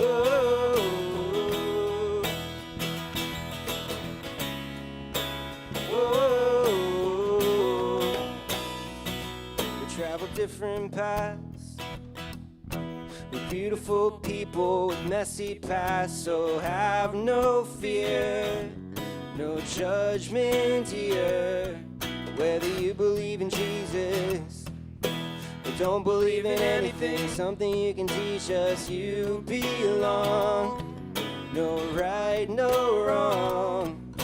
Oh, oh, we travel different paths with beautiful people with messy pasts, so have no fear, no judgment here. Whether you believe in Jesus or don't believe in anything, something you can teach us. You belong, no right, no wrong.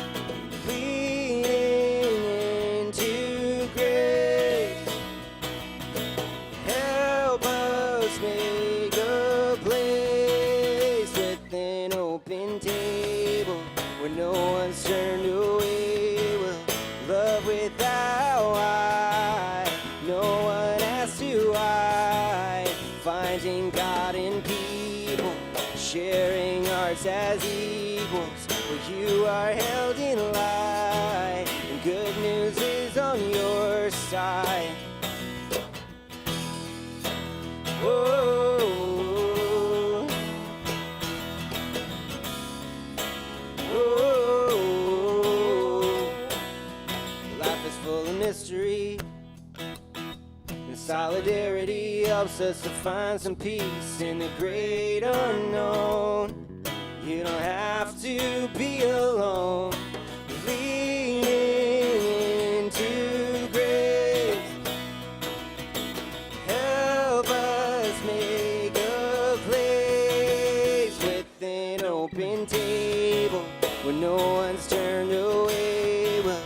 Lean into grace, help us make a place with an open table where no one's turned away. We'll love without why, no one asks you why. Finding God in people, sharing hearts as equals, where you are held in light, and good news is on your side. Whoa. Life is full of mystery, and solidarity helps us to find some peace in the great unknown. You don't have to be alone. Lean into grace, help us make a place with an open table where no one's turned away. We'll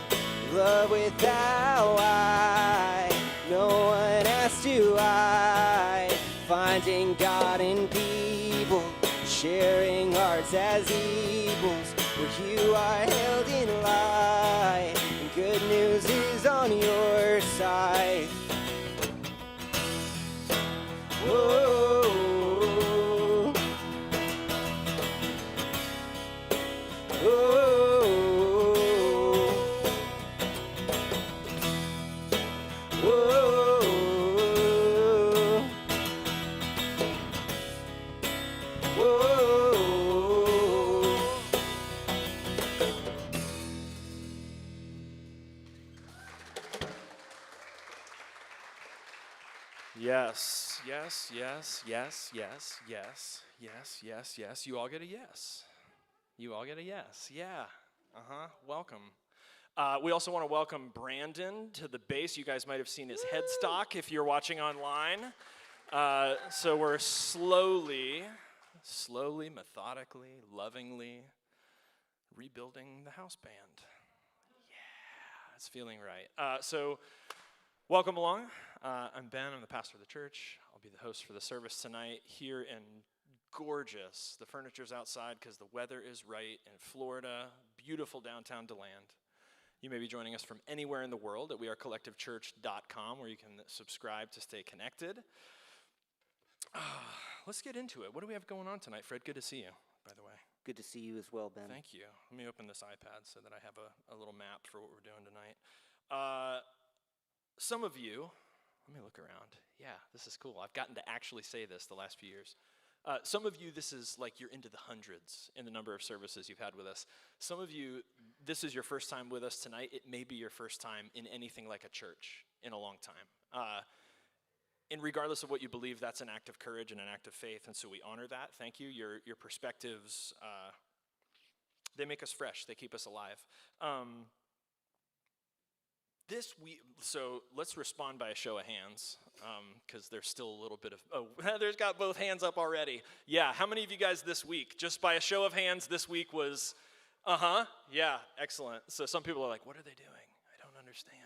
love without why, no one asks you why. Finding God in people, sharing hearts as equals, where you are held in light, and good news is on your side. Whoa. Yes, yes, yes, yes, yes, yes, yes, yes, yes. You all get a yes. You all get a yes. Yeah. Welcome. We also want to welcome Brandon to the base. You guys might have seen his headstock if you're watching online. So we're slowly, methodically, lovingly rebuilding the house band. Yeah, it's feeling right. So welcome along. I'm Ben. I'm the pastor of the church. I'll be the host for the service tonight here in gorgeous. The furniture's outside because the weather is right in Florida. Beautiful downtown DeLand. You may be joining us from anywhere in the world at wearecollectivechurch.com, where you can subscribe to stay connected. Let's get into it. What do we have going on tonight, Fred? Good to see you, by the way. Good to see you as well, Ben. Thank you. Let me open this iPad so that I have a little map for what we're doing tonight. Some of you, let me look around. Yeah, this is cool. I've gotten to actually say this the last few years. Some of you, this is like you're into the hundreds in the number of services you've had with us. Some of you, this is your first time with us tonight. It may be your first time in anything like a church in a long time. And regardless of what you believe, that's an act of courage and an act of faith, and so we honor that. Thank you. Your perspectives, they make us fresh. They keep us alive. So let's respond by a show of hands, because there's still a little bit of, there's got both hands up already. Yeah, how many of you guys this week, just by a show of hands, this week was, yeah, excellent. So some people are like, what are they doing? I don't understand.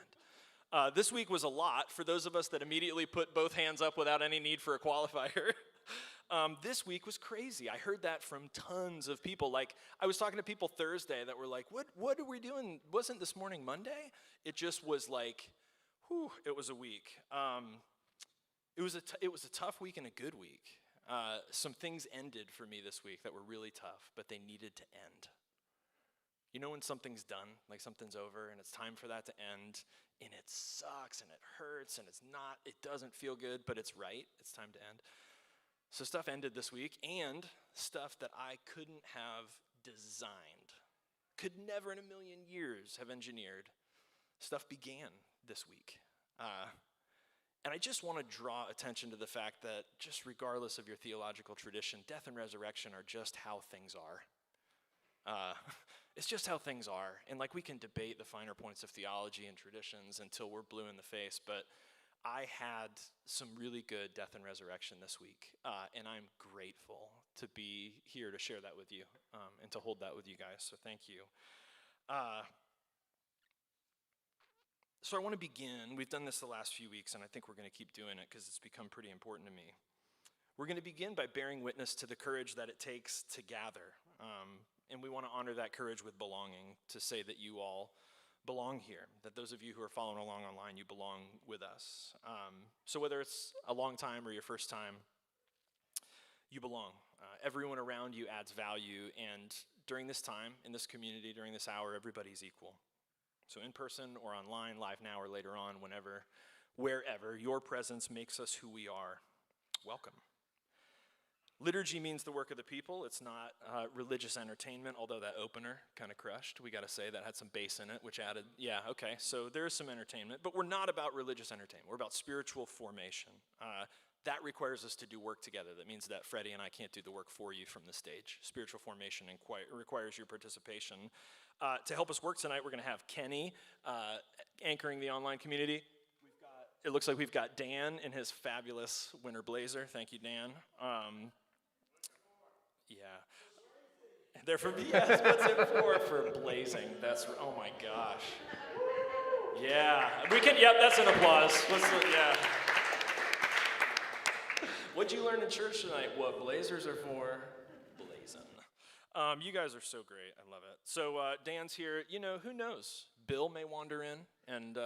This week was a lot for those of us that immediately put both hands up without any need for a qualifier. This week was crazy. I heard that from tons of people. Like, I was talking to people Thursday that were like, what are we doing? Wasn't this morning Monday? It just was like, whew, it was a week. It was a tough week and a good week. Some things ended for me this week that were really tough, but they needed to end. You know when something's done, like something's over, and it's time for that to end, and it sucks, and it hurts, and it doesn't feel good, but it's right. It's time to end. So stuff ended this week, and stuff that I couldn't have designed, could never in a million years have engineered, stuff began this week. And I just want to draw attention to the fact that just regardless of your theological tradition, death and resurrection are just how things are. It's just how things are. And like we can debate the finer points of theology and traditions until we're blue in the face, but I had some really good death and resurrection this week, and I'm grateful to be here to share that with you and to hold that with you guys, so thank you. So I want to begin. We've done this the last few weeks, and I think we're going to keep doing it because it's become pretty important to me. We're going to begin by bearing witness to the courage that it takes to gather, and we want to honor that courage with belonging, to say that you all belong here, that those of you who are following along online, you belong with us. So whether it's a long time or your first time, you belong. Everyone around you adds value, and during this time, in this community, during this hour, everybody's equal. So in person or online, live now or later on, whenever, wherever, your presence makes us who we are. Welcome. Liturgy means the work of the people. It's not religious entertainment, although that opener kind of crushed. We got to say that had some bass in it, which added, yeah, okay, so there is some entertainment, but we're not about religious entertainment. We're about spiritual formation. That requires us to do work together. That means that Freddie and I can't do the work for you from the stage. Spiritual formation requires your participation. To help us work tonight, we're going to have Kenny anchoring the online community. It looks like we've got Dan in his fabulous winter blazer. Thank you, Dan. Yeah. They're for, yes, what's it for? For blazing. That's, oh my gosh. Yeah, we can, yep, that's an applause. Yeah. What'd you learn in church tonight? What blazers are for? Blazing. You guys are so great. I love it. So Dan's here. You know, who knows? Bill may wander in and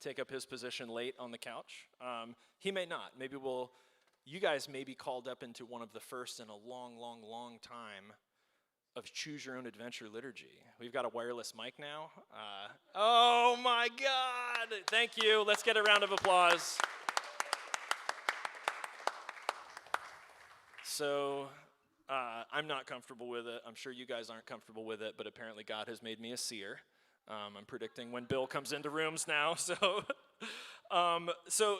take up his position late on the couch. He may not. Maybe you guys may be called up into one of the first in a long, long, long time of Choose Your Own Adventure liturgy. We've got a wireless mic now. Oh my God! Thank you. Let's get a round of applause. So I'm not comfortable with it. I'm sure you guys aren't comfortable with it, but apparently God has made me a seer. I'm predicting when Bill comes into rooms now. So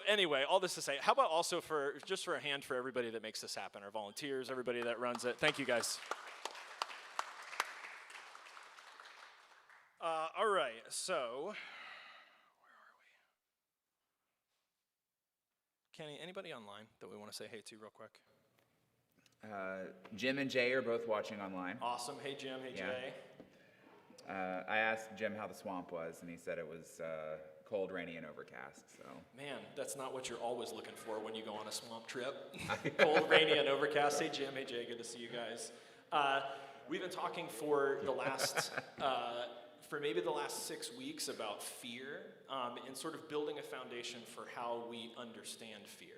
anyway, all this to say, how about also just for a hand for everybody that makes this happen, our volunteers, everybody that runs it. Thank you, guys. All right, so where are we? Kenny, anybody online that we want to say hey to real quick? Jim and Jay are both watching online. Awesome. Hey, Jim. Hey, Yeah. Jay. I asked Jim how the swamp was, and he said it was cold, rainy, and overcast. So. Man, that's not what you're always looking for when you go on a swamp trip. Cold, rainy, and overcast. Hey, Jim. Hey, Jay. Good to see you guys. We've been talking for maybe the last 6 weeks about fear and sort of building a foundation for how we understand fear.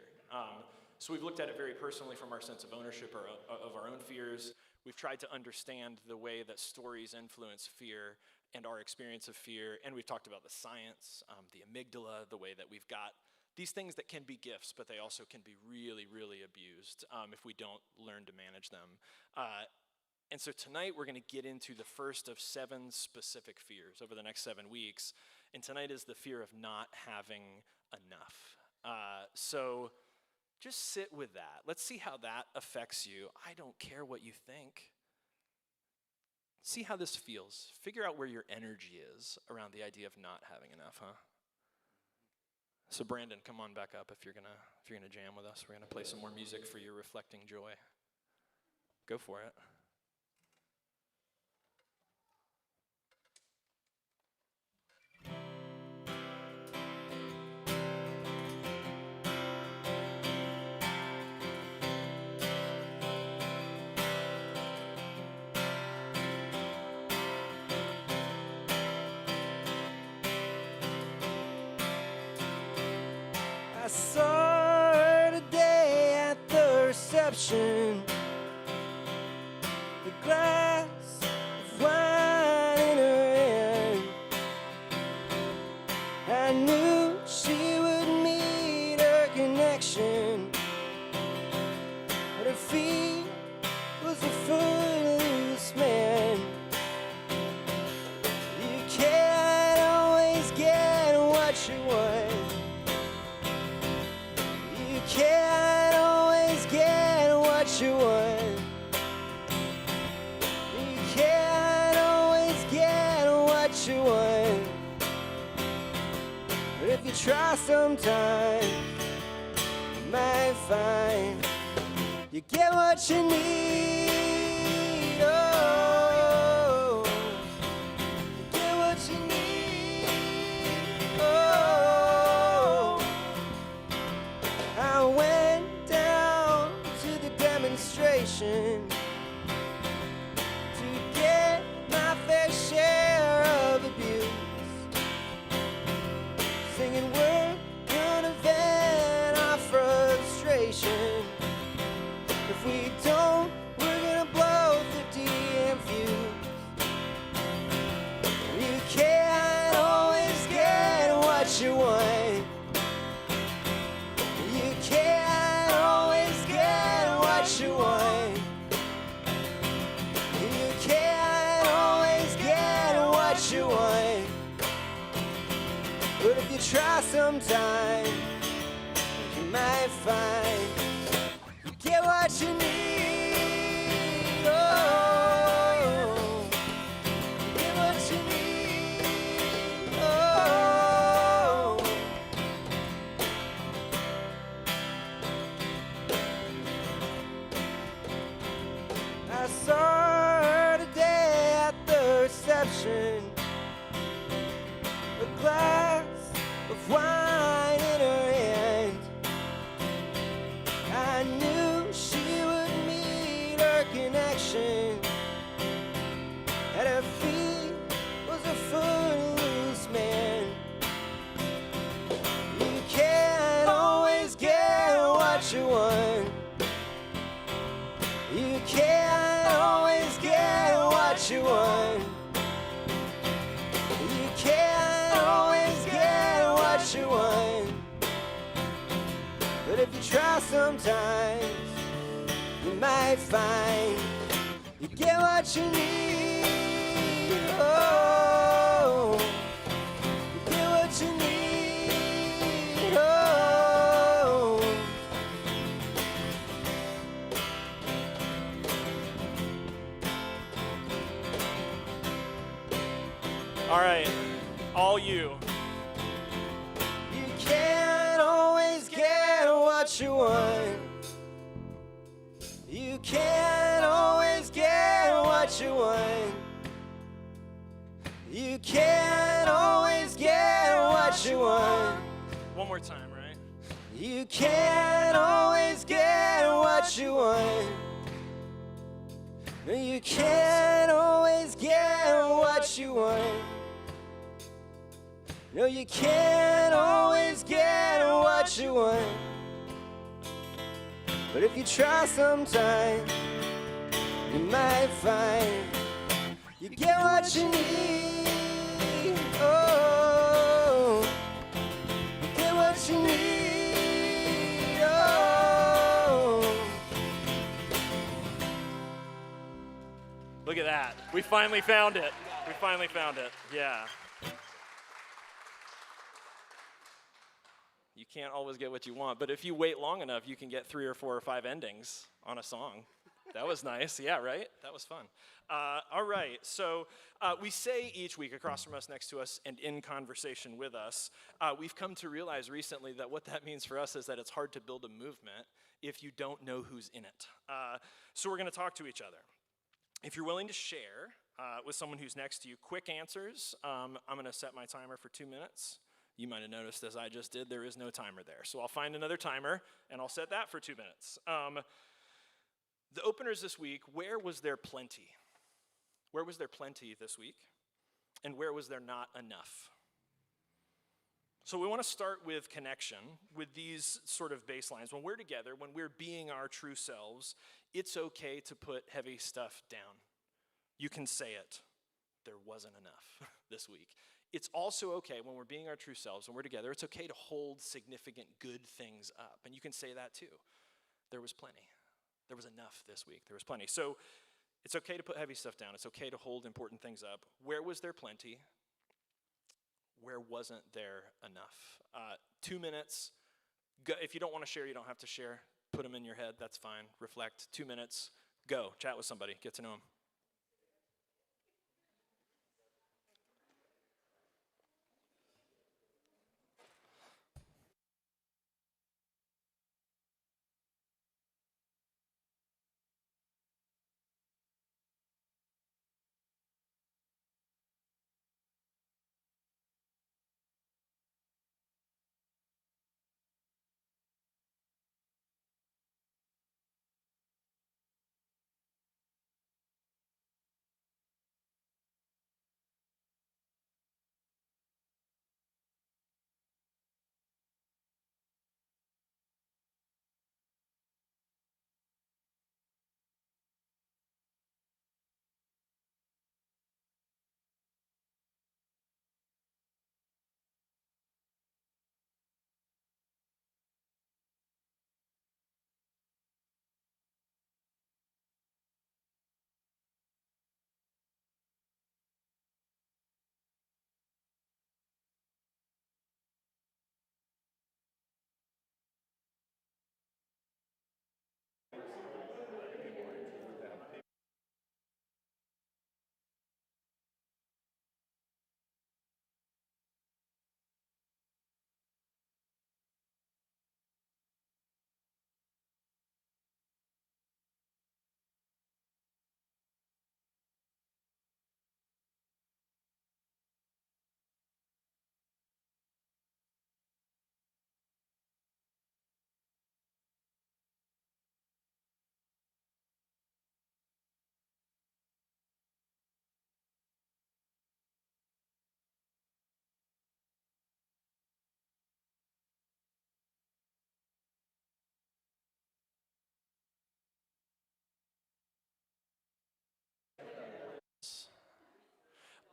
So we've looked at it very personally from our sense of ownership of our own fears. We've tried to understand the way that stories influence fear and our experience of fear. And we've talked about the science, the amygdala, the way that we've got these things that can be gifts, but they also can be really, really abused if we don't learn to manage them. And so tonight we're going to get into the first of 7 specific fears over the next 7 weeks. And tonight is the fear of not having enough. So just sit with that. Let's see how that affects you. I don't care what you think. See how this feels. Figure out where your energy is around the idea of not having enough, huh? So Brandon, come on back up if you're gonna jam with us. We're gonna play some more music for your reflecting joy. Go for it. I saw her today at the reception. The glass of wine in her hand. I knew she would meet her connection, but her feet was a footloose man. You can't always get what you want. You can't always get what you want. You can't always get what you want. But if you try sometime, you might find you get what you need. Oh, you get what you need. Oh, I went down to the demonstration to get my fair share of abuse, singing we're gonna vent our frustration. If we don't, we're gonna blow 50 amp fuse. You can't always get what you want. You can't always get what you want. You can't always get what you want. But if you try sometime, you might find you get what you need. Oh, you get what you need. Oh, I saw her today at the reception, a glass of wine in her hand. I knew she would meet her connection. At her feet was a footloose man. You can't always get what you want. You can't always get what you want. You can't always get what you want. But if you try sometimes, you might find you get what you need. Oh, you get what you need. Oh, All right, all you. you can't always get what you want. You can't always get what you want. You can't always get what you want. One more time, right? You can't always get what you want. No, you can't always get what you want. No, you can't always get what you want. But if you try sometime, you might find you get what you need. Oh, you get what you need. Oh, Look at that. We finally found it. We finally found it. Yeah. You can't always get what you want, but if you wait long enough, you can get 3 or 4 or 5 endings on a song. That was nice. Yeah, right? That was fun. All right, so we say each week across from us, next to us, and in conversation with us, we've come to realize recently that what that means for us is that it's hard to build a movement if you don't know who's in it. So we're going to talk to each other. If you're willing to share with someone who's next to you, quick answers. I'm going to set my timer for 2 minutes. You might have noticed, as I just did, there is no timer there. So I'll find another timer, and I'll set that for 2 minutes. The openers this week, where was there plenty? Where was there plenty this week? And where was there not enough? So we want to start with connection, with these sort of baselines. When we're together, when we're being our true selves, it's okay to put heavy stuff down. You can say it. There wasn't enough this week. It's also okay when we're being our true selves, when we're together, it's okay to hold significant good things up. And you can say that too. There was plenty. There was enough this week. There was plenty. So it's okay to put heavy stuff down. It's okay to hold important things up. Where was there plenty? Where wasn't there enough? 2 minutes. Go, if you don't want to share, you don't have to share. Put them in your head. That's fine. Reflect. 2 minutes. Go. Chat with somebody. Get to know them.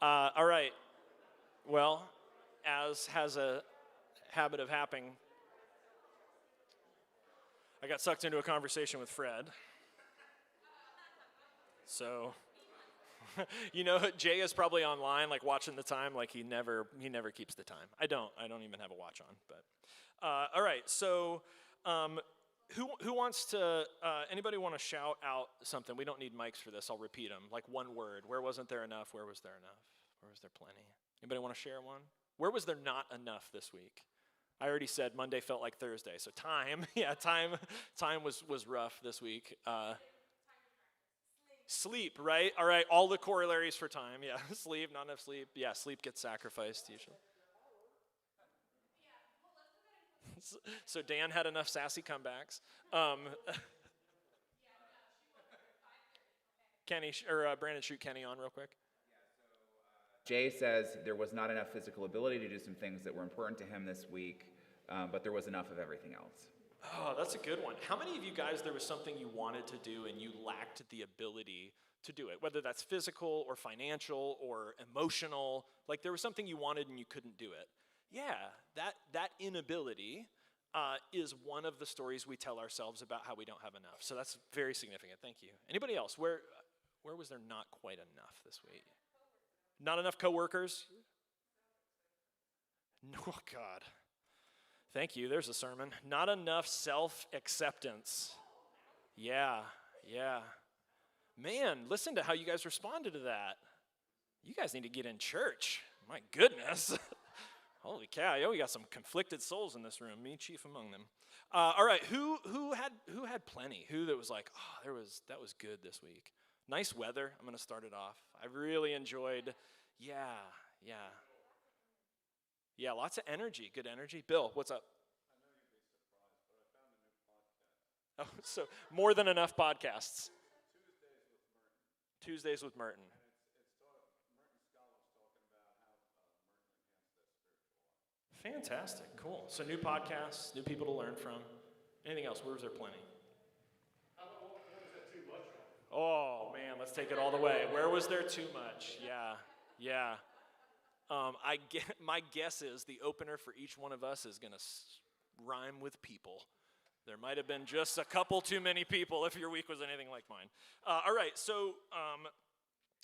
All right. Well, as has a habit of happening, I got sucked into a conversation with Fred. So, Jay is probably online, like watching the time, like he never keeps the time. I don't even have a watch on. But all right. So, who wants to? Anybody want to shout out something? We don't need mics for this. I'll repeat them. Like one word. Where wasn't there enough? Where was there enough? Where was there plenty? Anybody want to share one? Where was there not enough this week? I already said Monday felt like Thursday. So time, time was rough this week. Sleep, right? All right, all the corollaries for time. Yeah, sleep, not enough sleep. Yeah, sleep gets sacrificed usually. So Dan had enough sassy comebacks. Kenny or Brandon, shoot Kenny on real quick. Jay says there was not enough physical ability to do some things that were important to him this week, but there was enough of everything else. Oh, that's a good one. How many of you guys, there was something you wanted to do and you lacked the ability to do it, whether that's physical or financial or emotional, like there was something you wanted and you couldn't do it? Yeah, that inability is one of the stories we tell ourselves about how we don't have enough. So that's very significant. Thank you. Anybody else? Where was there not quite enough this week? Not enough coworkers? No, God. Thank you. There's a sermon. Not enough self-acceptance. Yeah. Man, listen to how you guys responded to that. You guys need to get in church. My goodness. Holy cow. Yeah, we got some conflicted souls in this room, me chief among them. All right, who had plenty? Who that was like, oh, that was good this week. Nice weather. I'm going to start it off. I really enjoyed, yeah, lots of energy, good energy. Bill, what's up? I know you'd be surprised, but I found a new podcast. Oh, so more than enough podcasts. Tuesdays with Merton. And it's Merton scholars talking about how Merton enhanced their spiritual life. Fantastic, cool. So new podcasts, new people to learn from. Anything else? Where was there plenty? What was there too much of? Oh man, let's take it all the way. Where was there too much? Yeah. My guess is the opener for each one of us is going to rhyme with people. There might have been just a couple too many people if your week was anything like mine. All right, so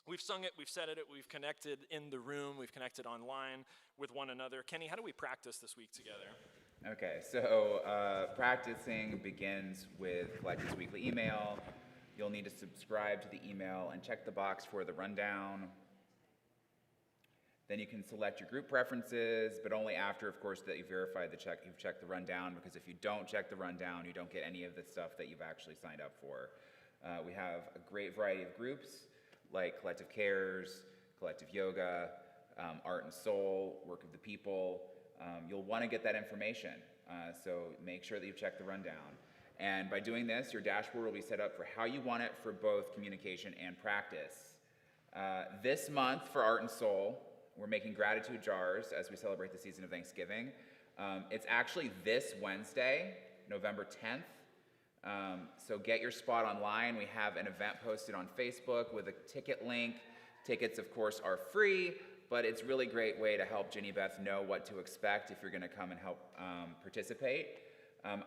we've sung it, we've said it, we've connected in the room, we've connected online with one another. Kenny, how do we practice this week together? Okay, so practicing begins with Collect's weekly email. You'll need to subscribe to the email and check the box for the rundown. Then you can select your group preferences, but only after, of course, that you verify you've checked the rundown, because if you don't check the rundown, you don't get any of the stuff that you've actually signed up for. We have a great variety of groups, like Collective Cares, Collective Yoga, Art and Soul, Work of the People. You'll want to get that information, so make sure that you've checked the rundown. And by doing this, your dashboard will be set up for how you want it for both communication and practice. This month for Art and Soul, we're making gratitude jars as we celebrate the season of Thanksgiving. It's actually this Wednesday, November 10th. So get your spot online. We have an event posted on Facebook with a ticket link. Tickets, of course, are free, but it's a really great way to help Ginny Beth know what to expect if you're going to come and help participate.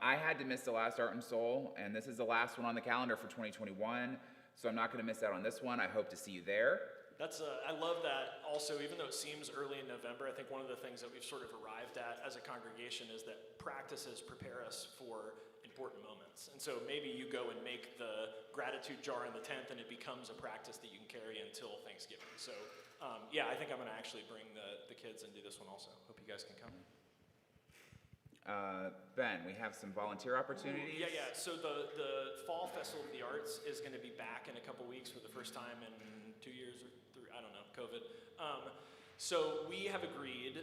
I had to miss the last Art and Soul, and this is the last one on the calendar for 2021, so I'm not going to miss out on this one. I hope to see you there. I love that also, even though it seems early in November, I think one of the things that we've sort of arrived at as a congregation is that practices prepare us for important moments. And so maybe you go and make the gratitude jar on the 10th and it becomes a practice that you can carry until Thanksgiving. So yeah, I think I'm gonna actually bring the kids and do this one also. Hope you guys can come. Ben, we have some volunteer opportunities. Yeah. So the Fall Festival of the Arts is going to be back in a couple weeks for the first time in 2 years or 3, I don't know, COVID. So we have agreed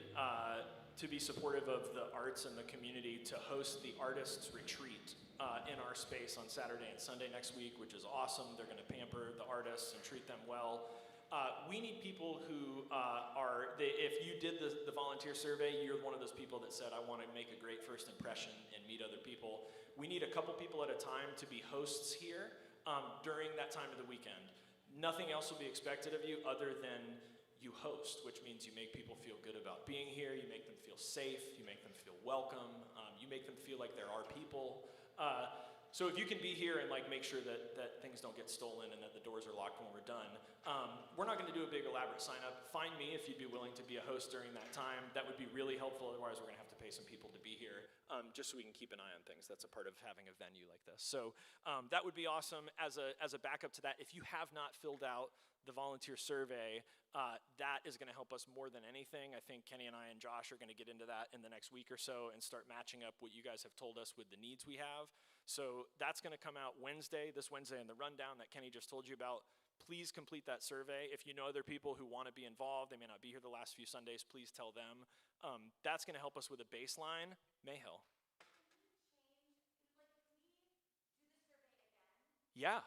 to be supportive of the arts and the community to host the Artists Retreat in our space on Saturday and Sunday next week, which is awesome. They're going to pamper the artists and treat them well. We need people who if you did the volunteer survey, you're one of those people that said, I want to make a great first impression and meet other people. We need a couple people at a time to be hosts here during that time of the weekend. Nothing else will be expected of you other than you host, which means you make people feel good about being here, you make them feel safe, you make them feel welcome, you make them feel like there are people. So if you can be here and like make sure that things don't get stolen and that the doors are locked when we're done, we're not going to do a big elaborate sign up. Find me if you'd be willing to be a host during that time. That would be really helpful. Otherwise, we're going to have to pay some people to be here, just so we can keep an eye on things. That's a part of having a venue like this. So that would be awesome. As a backup to that, if you have not filled out the volunteer survey, that is going to help us more than anything. I think Kenny and I and Josh are going to get into that in the next week or so and start matching up what you guys have told us with the needs we have. So that's going to come out this Wednesday in the rundown that Kenny just told you about. Please complete that survey. If you know other people who want to be involved, they may not be here the last few Sundays, please tell them. That's going to help us with a baseline. Mayhill. Yeah.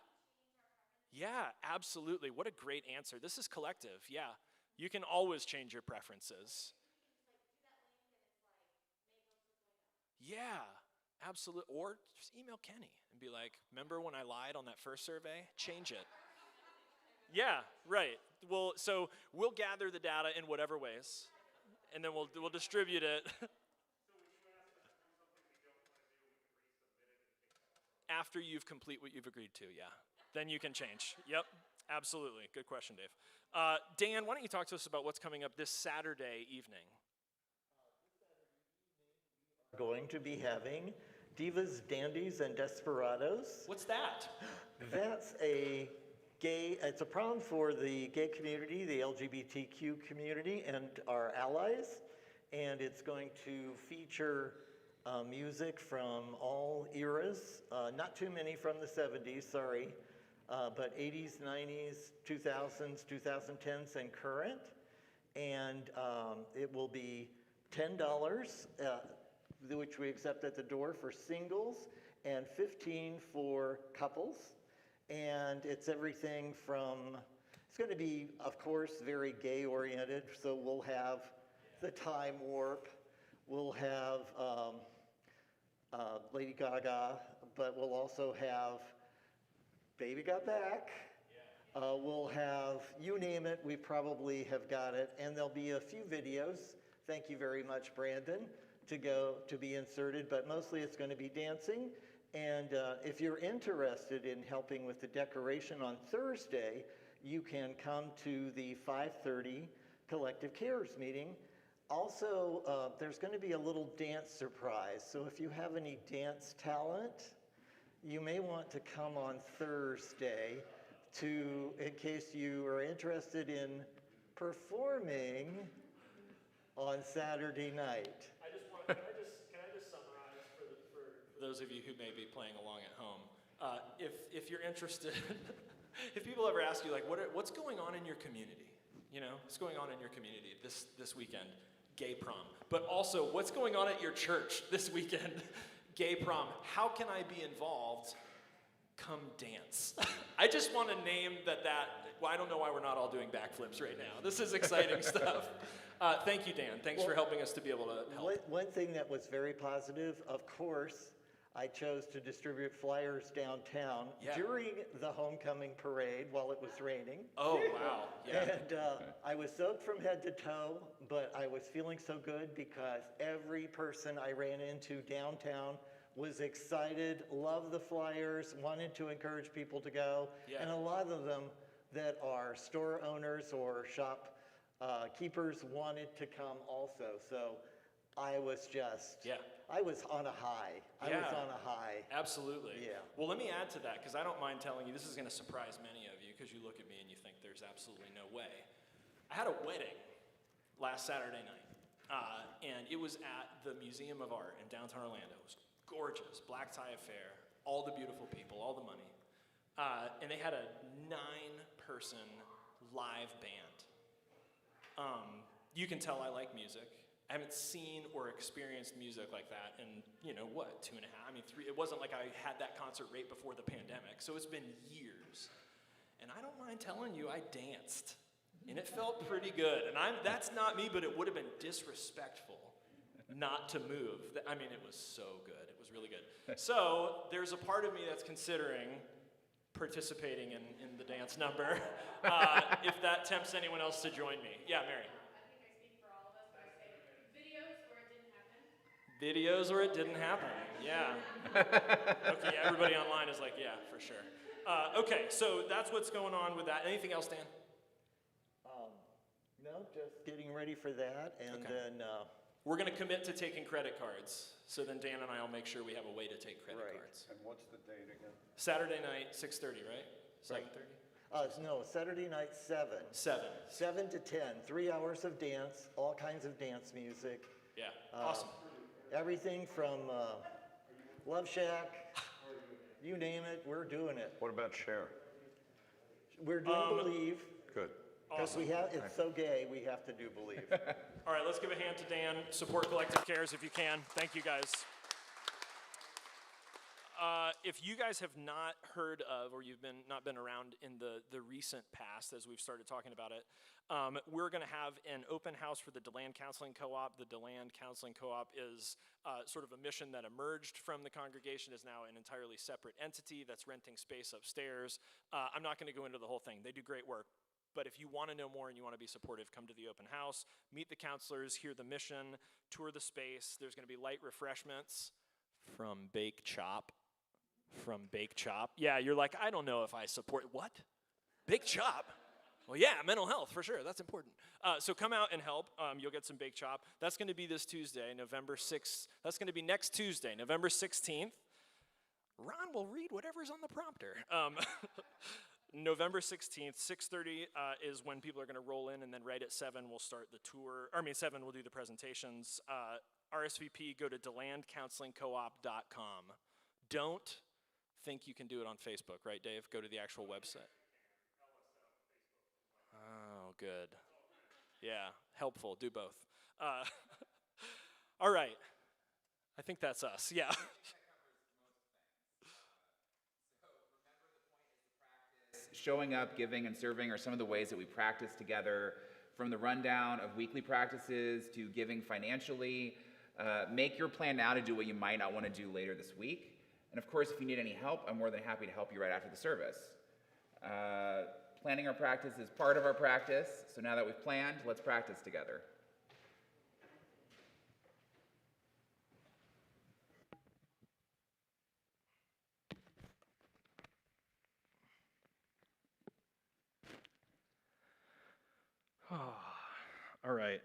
Yeah, absolutely. What a great answer. This is collective. Yeah. You can always change your preferences. Yeah, absolutely. Or just email Kenny and be like, remember when I lied on that first survey? Change it. Yeah, right. Well, so we'll gather the data in whatever ways, and then we'll distribute it. After you've complete what you've agreed to, yeah. Then you can change. Yep, absolutely. Good question, Dave. Dan, why don't you talk to us about what's coming up this Saturday evening? Going to be having Divas, Dandies, and Desperados. What's that? That's it's a prom for the gay community, the LGBTQ community, and our allies. And it's going to feature music from all eras, not too many from the 70s, sorry, but 80s, 90s, 2000s, 2010s, and current. And it will be $10, which we accept at the door for singles, and $15 for couples. And it's everything from, it's going to be, of course, very gay-oriented, so we'll have the Time Warp, we'll have Lady Gaga, but we'll also have Baby Got Back. We'll have, you name it, we probably have got it. And there'll be a few videos, thank you very much, Brandon, to be inserted, but mostly it's going to be dancing And if you're interested in helping with the decoration on Thursday, you can come to the 5:30 Collective Cares meeting. Also, there's going to be a little dance surprise. So if you have any dance talent, you may want to come on Thursday in case you are interested in performing on Saturday night. Can I just summarize for those of you who may be playing along at home? If you're interested, if people ever ask you like, what's going on in your community? You know, what's going on in your community this weekend? Gay prom. But also, what's going on at your church this weekend? Gay prom. How can I be involved? Come dance. I just want to name well, I don't know why we're not all doing backflips right now. This is exciting stuff. Thank you, Dan. Thanks for helping us to be able to help. One thing that was very positive, of course, I chose to distribute flyers downtown during the homecoming parade while it was raining. Oh, wow. Yeah. And I was soaked from head to toe, but I was feeling so good because every person I ran into downtown was excited, loved the flyers, wanted to encourage people to go. Yeah. And a lot of them that are store owners or shop keepers wanted to come also. So I was I was on a high. I was on a high. Absolutely. Yeah. Well, let me add to that, because I don't mind telling you, this is going to surprise many of you, because you look at me and you think there's absolutely no way. I had a wedding last Saturday night, and it was at the Museum of Art in downtown Orlando. It was gorgeous, black tie affair, all the beautiful people, all the money. And they had a 9-person live band. You can tell I like music. I haven't seen or experienced music like that in, 2.5, 3, it wasn't like I had that concert right before the pandemic, so it's been years. And I don't mind telling you, I danced, and it felt pretty good. And that's not me, but it would have been disrespectful not to move. It was so good. It was really good. So there's a part of me that's considering participating in the dance number, if that tempts anyone else to join me. Yeah, Mary. Videos or it didn't happen. Yeah. Okay, everybody online is like, yeah, for sure. Okay, so that's what's going on with that. Anything else, Dan? No, just getting ready for that, and then... We're going to commit to taking credit cards, so then Dan and I will make sure we have a way to take credit cards. And what's the date again? Saturday night, 6:30, right? 7:30? No, Saturday night, 7. 7 to 10, 3 hours of dance, all kinds of dance music. Yeah, awesome. Everything from Love Shack, you name it, we're doing it. What about Cher? We're doing Believe. Good. Because it's so gay, we have to do Believe. All right, let's give a hand to Dan. Support Collective Cares if you can. Thank you, guys. If you guys have not heard of, or you've not been around in the recent past, as we've started talking about it, we're going to have an open house for the DeLand Counseling Co-op. The DeLand Counseling Co-op is sort of a mission that emerged from the congregation, is now an entirely separate entity that's renting space upstairs. I'm not going to go into the whole thing. They do great work. But if you want to know more and you want to be supportive, come to the open house, meet the counselors, hear the mission, tour the space. There's going to be light refreshments from Bake Chop. Yeah, you're like, I don't know if I support, what? Bake Chop? Well, yeah, mental health, for sure. That's important. So come out and help. You'll get some Bake Chop. That's going to be this Tuesday, November 6th. That's going to be next Tuesday, November 16th. Ron will read whatever's on the prompter. November 16th, 6:30 is when people are going to roll in, and then right at 7 we'll start the tour. 7 we'll do the presentations. RSVP, go to DeLandCounselingCoop.com. Don't think you can do it on Facebook, right, Dave? Go to the actual website. Oh, good. Yeah, helpful. Do both. All right. I think that's us. Yeah. Showing up, giving, and serving are some of the ways that we practice together, from the rundown of weekly practices to giving financially. Make your plan now to do what you might not want to do later this week. And of course, if you need any help, I'm more than happy to help you right after the service. Planning our practice is part of our practice, so now that we've planned, let's practice together. All right.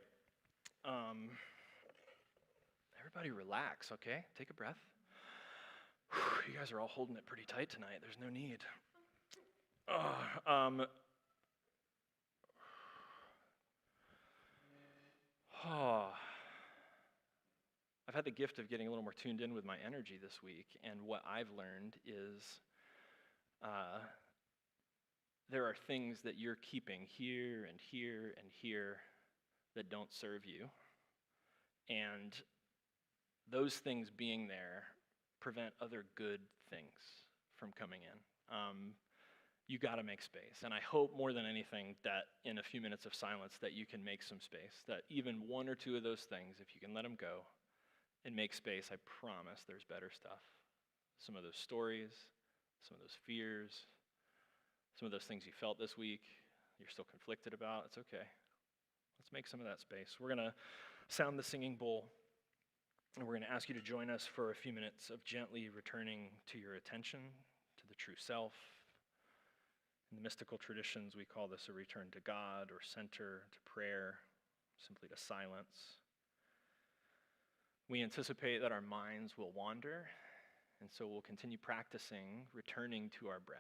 Everybody relax, okay? Take a breath. Whew, you guys are all holding it pretty tight tonight. There's no need. I've had the gift of getting a little more tuned in with my energy this week, and what I've learned is there are things that you're keeping here and here and here that don't serve you. And those things being there prevent other good things from coming in. You got to make space. And I hope more than anything that in a few minutes of silence that you can make some space, that even one or two of those things, if you can let them go and make space, I promise there's better stuff. Some of those stories, some of those fears, some of those things you felt this week, you're still conflicted about, it's okay. Let's make some of that space. We're going to sound the singing bowl, and we're going to ask you to join us for a few minutes of gently returning to your attention, to the true self. In the mystical traditions, we call this a return to God or center, to prayer, simply to silence. We anticipate that our minds will wander, and so we'll continue practicing returning to our breath.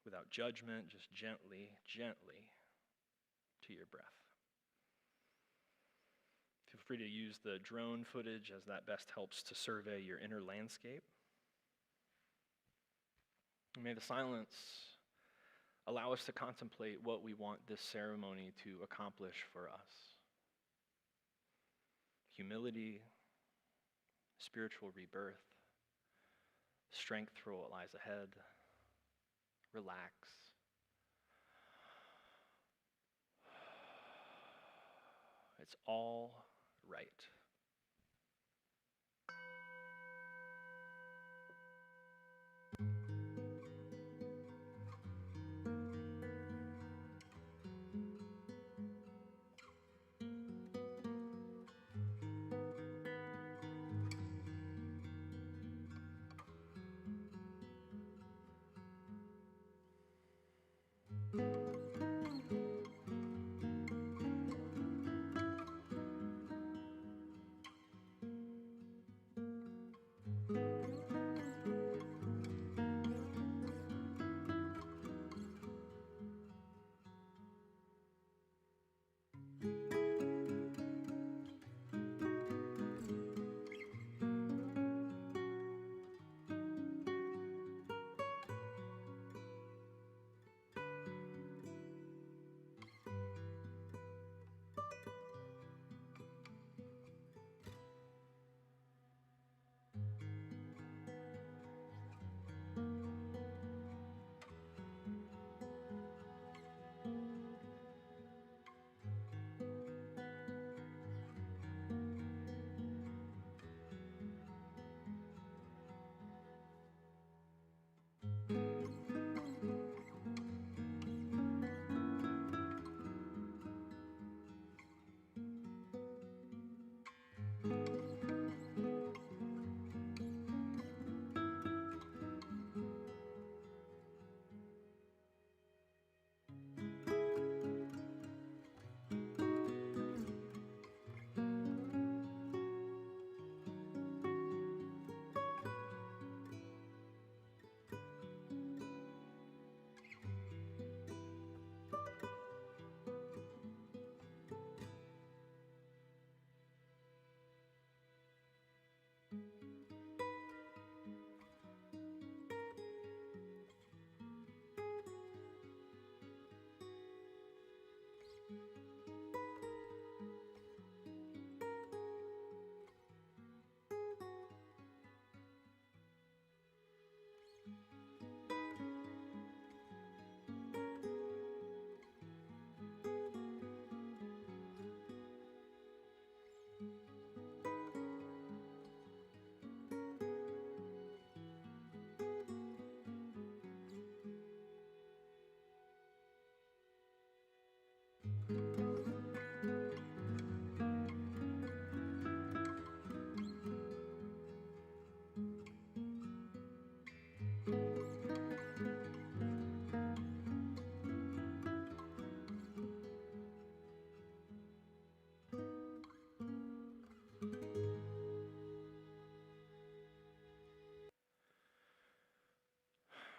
Without judgment, just gently, gently to your breath. Feel free to use the drone footage as that best helps to survey your inner landscape. And may the silence allow us to contemplate what we want this ceremony to accomplish for us. Humility, spiritual rebirth, strength for what lies ahead. Relax. It's all right.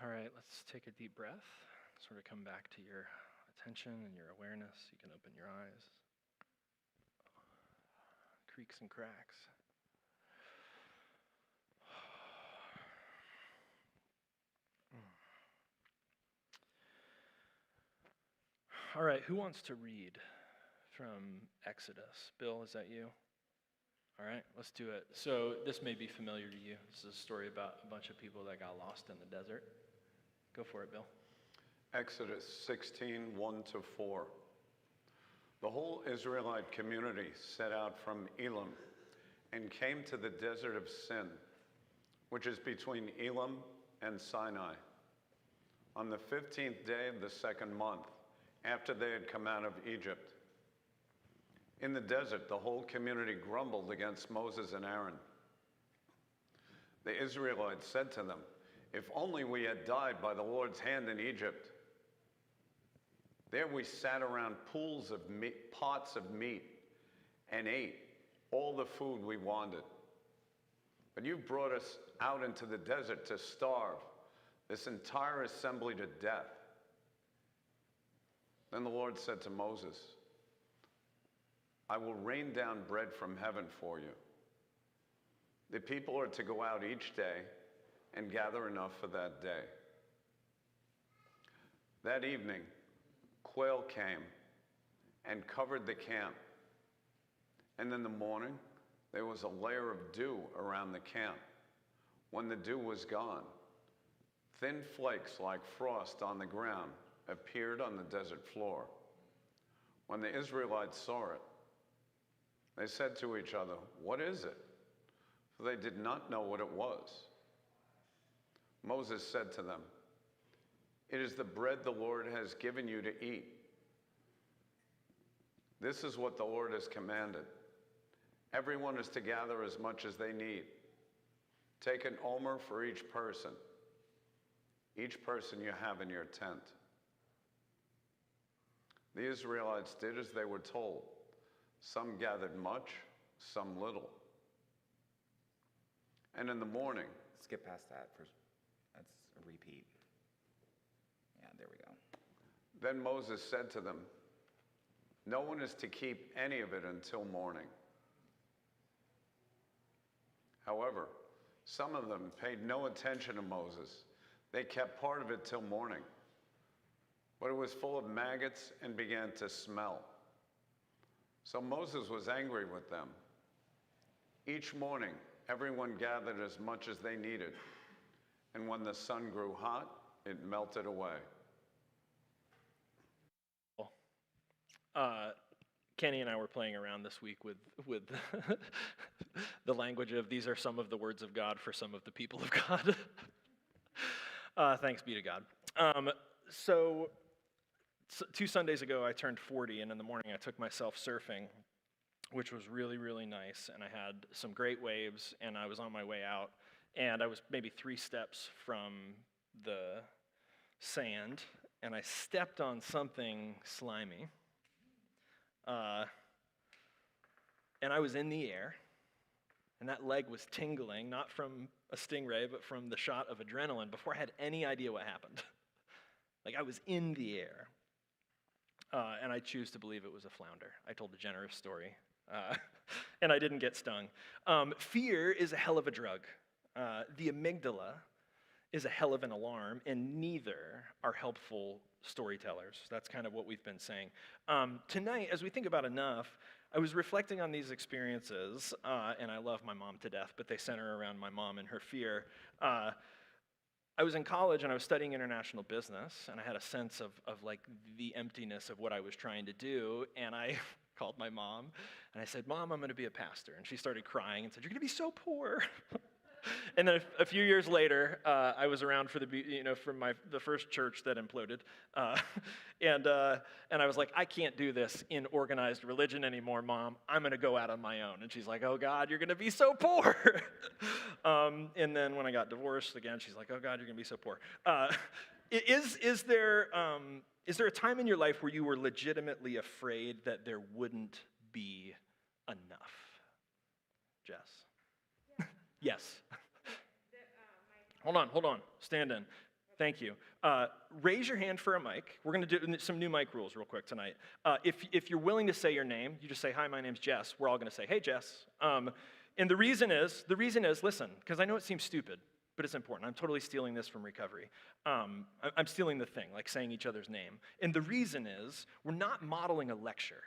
All right, let's take a deep breath. Sort of come back to your attention and your awareness. You can open your eyes. Creaks and cracks. All right, who wants to read from Exodus? Bill, is that you? All right, let's do it. So this may be familiar to you. This is a story about a bunch of people that got lost in the desert. Go for it, Bill. Exodus 16, 1-4. The whole Israelite community set out from Elim and came to the desert of Sin, which is between Elim and Sinai, on the 15th day of the second month, after they had come out of Egypt. In the desert, the whole community grumbled against Moses and Aaron. The Israelites said to them, "If only we had died by the Lord's hand in Egypt. There we sat around pools of meat, pots of meat, and ate all the food we wanted. But you've brought us out into the desert to starve this entire assembly to death." Then the Lord said to Moses, "I will rain down bread from heaven for you. The people are to go out each day and gather enough for that day." That evening, quail came and covered the camp. And in the morning, there was a layer of dew around the camp. When the dew was gone, thin flakes like frost on the ground appeared on the desert floor. When the Israelites saw it, they said to each other, "What is it?" For they did not know what it was. Moses said to them, "It is the bread the Lord has given you to eat. This is what the Lord has commanded. Everyone is to gather as much as they need. Take an omer for each person you have in your tent." The Israelites did as they were told. Some gathered much, some little. And in the morning, Skip past that. That's a repeat. Yeah, there we go. then Moses said to them, "No one is to keep any of it until morning." However, some of them paid no attention to Moses. They kept part of it till morning. But it was full of maggots and began to smell. So Moses was angry with them. Each morning, everyone gathered as much as they needed. And when the sun grew hot, it melted away. Kenny and I were playing around this week with the language of these are some of the words of God for some of the people of God. Thanks be to God. So 2 Sundays ago, I turned 40, and in the morning I took myself surfing, which was really, really nice, and I had some great waves, and I was on my way out, and I was maybe 3 steps from the sand, and I stepped on something slimy, and I was in the air, and that leg was tingling, not from a stingray, but from the shot of adrenaline before I had any idea what happened. Like, I was in the air. And I choose to believe it was a flounder. I told a generous story, and I didn't get stung. Fear is a hell of a drug. The amygdala is a hell of an alarm, and neither are helpful storytellers. That's kind of what we've been saying. Tonight, as we think about enough, I was reflecting on these experiences, and I love my mom to death, but they center around my mom and her fear. I was in college and I was studying international business, and I had a sense of like the emptiness of what I was trying to do, and I called my mom and I said, "Mom, I'm going to be a pastor." And she started crying and said, "You're going to be so poor." And then a few years later, I was around for the first church that imploded, and I was like, "I can't do this in organized religion anymore, Mom. I'm going to go out on my own." And she's like, "Oh God, you're going to be so poor." And then when I got divorced again, she's like, "Oh God, you're going to be so poor." Is there a time in your life where you were legitimately afraid that there wouldn't be enough? Jess. Yes. Hold on. Stand in. Thank you. Raise your hand for a mic. We're going to do some new mic rules real quick tonight. If you're willing to say your name, you just say, hi, my name's Jess. We're all going to say, hey, Jess. And the reason is, listen, because I know it seems stupid, but it's important. I'm totally stealing this from recovery. I'm stealing the thing, like saying each other's name. And the reason is, we're not modeling a lecture.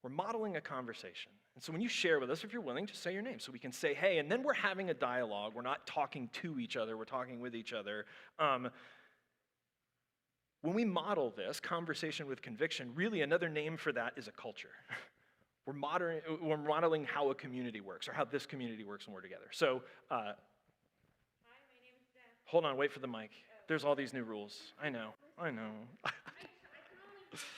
We're modeling a conversation. And so when you share with us, if you're willing, just say your name so we can say, hey, and then we're having a dialogue. We're not talking to each other, we're talking with each other. When we model this, conversation with conviction, really another name for that is a culture. We're modeling how a community works, or how this community works when we're together. So, Hi, my name is Beth. hold on, wait for the mic. There's all these new rules. I know. I can only listen.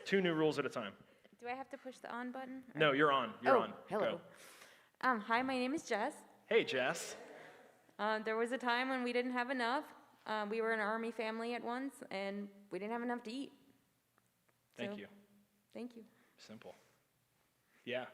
2 new rules at a time. Do I have to push the on button? or- No, you're on. You're on. Hello. Go. Hi, my name is Jess. Hey, Jess. There was a time when we didn't have enough. We were an Army family at once, and we didn't have enough to eat. Thank So, you. Thank you. Simple. Yeah.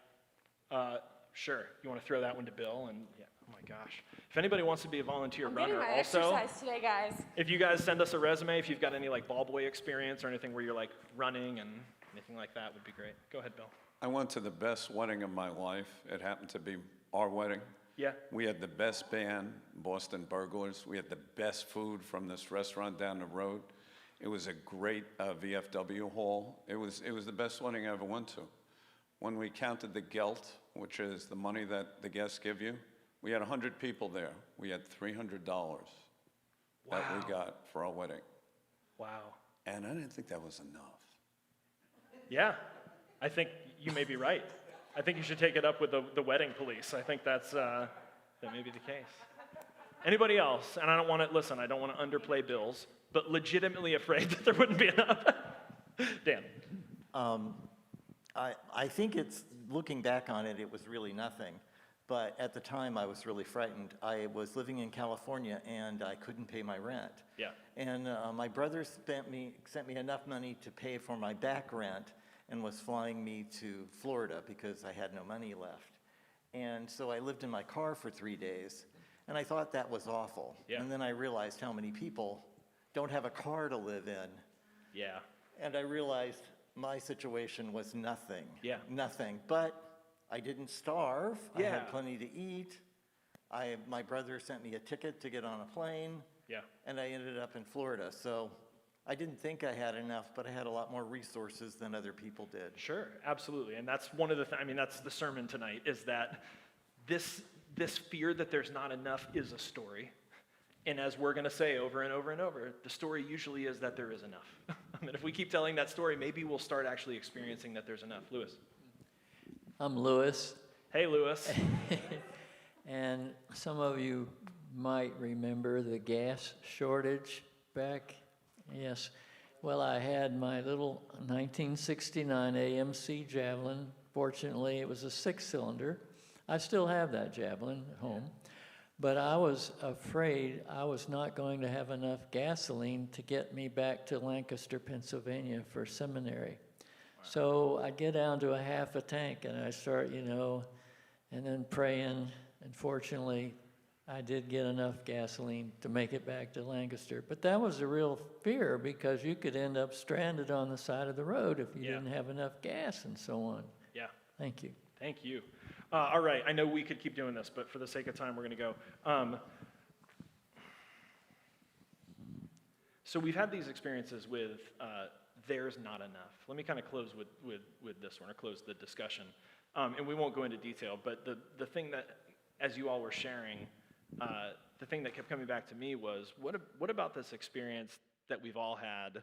Sure. You want to throw that one to Bill? And yeah. Oh my gosh. If anybody wants to be a volunteer runner, also, today, guys. if you guys send us a resume, if you've got any like ball boy experience or anything where you're like running and anything like that, would be great. Go ahead, Bill. I went to the best wedding of my life. It happened to be our wedding. Yeah. We had the best band, Boston Burglars. We had the best food from this restaurant down the road. It was a great VFW hall. It was the best wedding I ever went to. When we counted the gelt, which is the money that the guests give you, we had 100 people there. We had $300 that we got for our wedding. Wow. And I didn't think that was enough. Yeah. I think you may be right. I think you should take it up with the wedding police. I think that may be the case. Anybody else? And I don't want to underplay Bill's, but legitimately afraid that there wouldn't be enough. Dan. I think looking back on it, it was really nothing. But at the time, I was really frightened. I was living in California, and I couldn't pay my rent. Yeah. And my brother sent me enough money to pay for my back rent and was flying me to Florida because I had no money left. And so I lived in my car for 3 days, and I thought that was awful. Yeah. And then I realized how many people don't have a car to live in. Yeah. And I realized my situation was nothing. Yeah. Nothing. But I didn't starve. Yeah. I had plenty to eat. My brother sent me a ticket to get on a plane. Yeah. And I ended up in Florida. So I didn't think I had enough, but I had a lot more resources than other people did. Sure, absolutely. And that's one of the that's the sermon tonight, is that this fear that there's not enough is a story. And as we're going to say over and over and over, the story usually is that there is enough. And if we keep telling that story, maybe we'll start actually experiencing that there's enough. Lewis. I'm Lewis, Hey, Lewis. and some of you might remember the gas shortage back. Yes. Well, I had my little 1969 AMC Javelin. Fortunately, it was a 6-cylinder. I still have that Javelin at home. But I was afraid I was not going to have enough gasoline to get me back to Lancaster, Pennsylvania for seminary. So I get down to a half a tank and I start, and then praying. And fortunately, I did get enough gasoline to make it back to Lancaster. But that was a real fear because you could end up stranded on the side of the road if you didn't have enough gas and so on. Yeah. Thank you. Thank you. All right, I know we could keep doing this, but for the sake of time, we're going to go. So we've had these experiences with there's not enough. Let me kind of close with this one, or close the discussion. And we won't go into detail, but the thing that, as you all were sharing, the thing that kept coming back to me was, what about this experience that we've all had?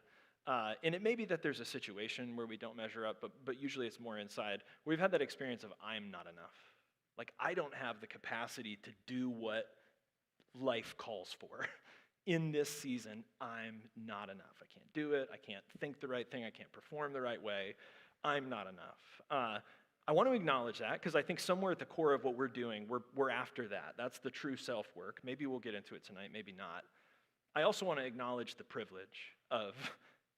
And it may be that there's a situation where we don't measure up, but usually it's more inside. We've had that experience of I'm not enough. Like, I don't have the capacity to do what life calls for. In this season, I'm not enough. I can't do it. I can't think the right thing. I can't perform the right way. I'm not enough. I want to acknowledge that because I think somewhere at the core of what we're doing, we're after that. That's the true self-work. Maybe we'll get into it tonight, maybe not. I also want to acknowledge the privilege of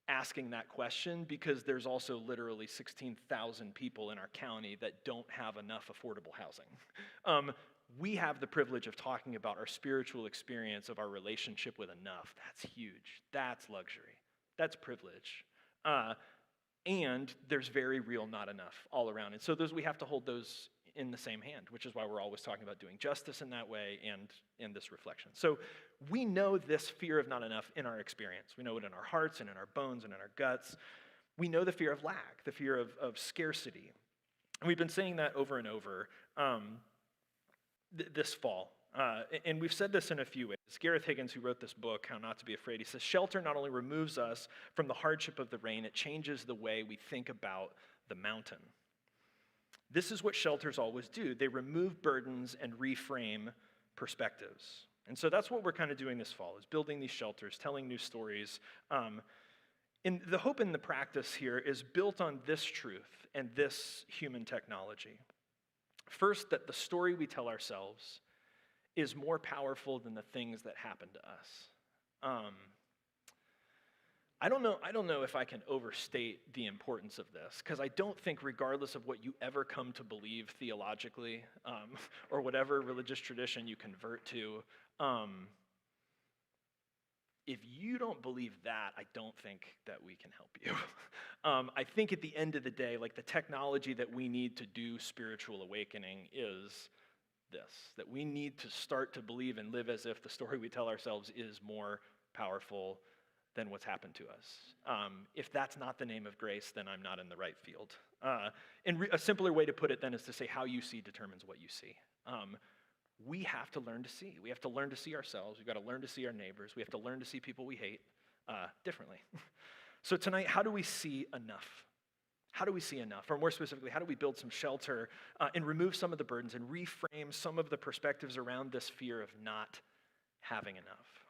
asking that question because there's also literally 16,000 people in our county that don't have enough affordable housing. we have the privilege of talking about our spiritual experience of our relationship with enough. That's huge. That's luxury. That's privilege. And there's very real not enough all around. And so we have to hold those in the same hand, which is why we're always talking about doing justice in that way and in this reflection. So we know this fear of not enough in our experience. We know it in our hearts and in our bones and in our guts. We know the fear of lack, the fear of scarcity. And we've been saying that over and over this fall. And we've said this in a few ways. Gareth Higgins, who wrote this book, How Not to Be Afraid, he says, shelter not only removes us from the hardship of the rain, it changes the way we think about the mountain. This is what shelters always do. They remove burdens and reframe perspectives. And so that's what we're kind of doing this fall, is building these shelters, telling new stories. And the hope in the practice here is built on this truth and this human technology. First, that the story we tell ourselves is more powerful than the things that happen to us. I don't know if I can overstate the importance of this, because I don't think, regardless of what you ever come to believe theologically, or whatever religious tradition you convert to, if you don't believe that, I don't think that we can help you. I think at the end of the day, like, the technology that we need to do spiritual awakening is this, that we need to start to believe and live as if the story we tell ourselves is more powerful than what's happened to us. If that's not the name of grace, then I'm not in the right field. And a simpler way to put it then is to say how you see determines what you see. We have to learn to see. We have to learn to see ourselves. We've got to learn to see our neighbors. We have to learn to see people we hate differently. So tonight, how do we see enough? How do we see enough? Or more specifically, how do we build some shelter and remove some of the burdens and reframe some of the perspectives around this fear of not having enough?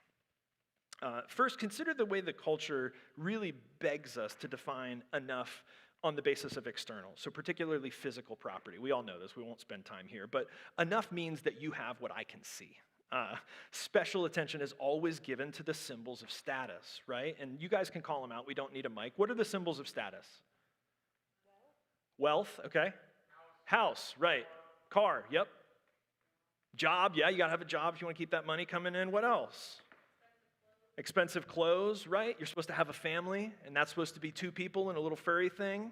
First, consider the way the culture really begs us to define enough on the basis of external, so particularly physical property. We all know this, we won't spend time here, but enough means that you have what I can see. Special attention is always given to the symbols of status, right? And you guys can call them out, we don't need a mic. What are the symbols of status? Wealth, okay. House, right. Car, yep. Job, yeah, you gotta have a job if you wanna keep that money coming in. What else? Expensive clothes, right? You're supposed to have a family, and that's supposed to be 2 people in a little furry thing.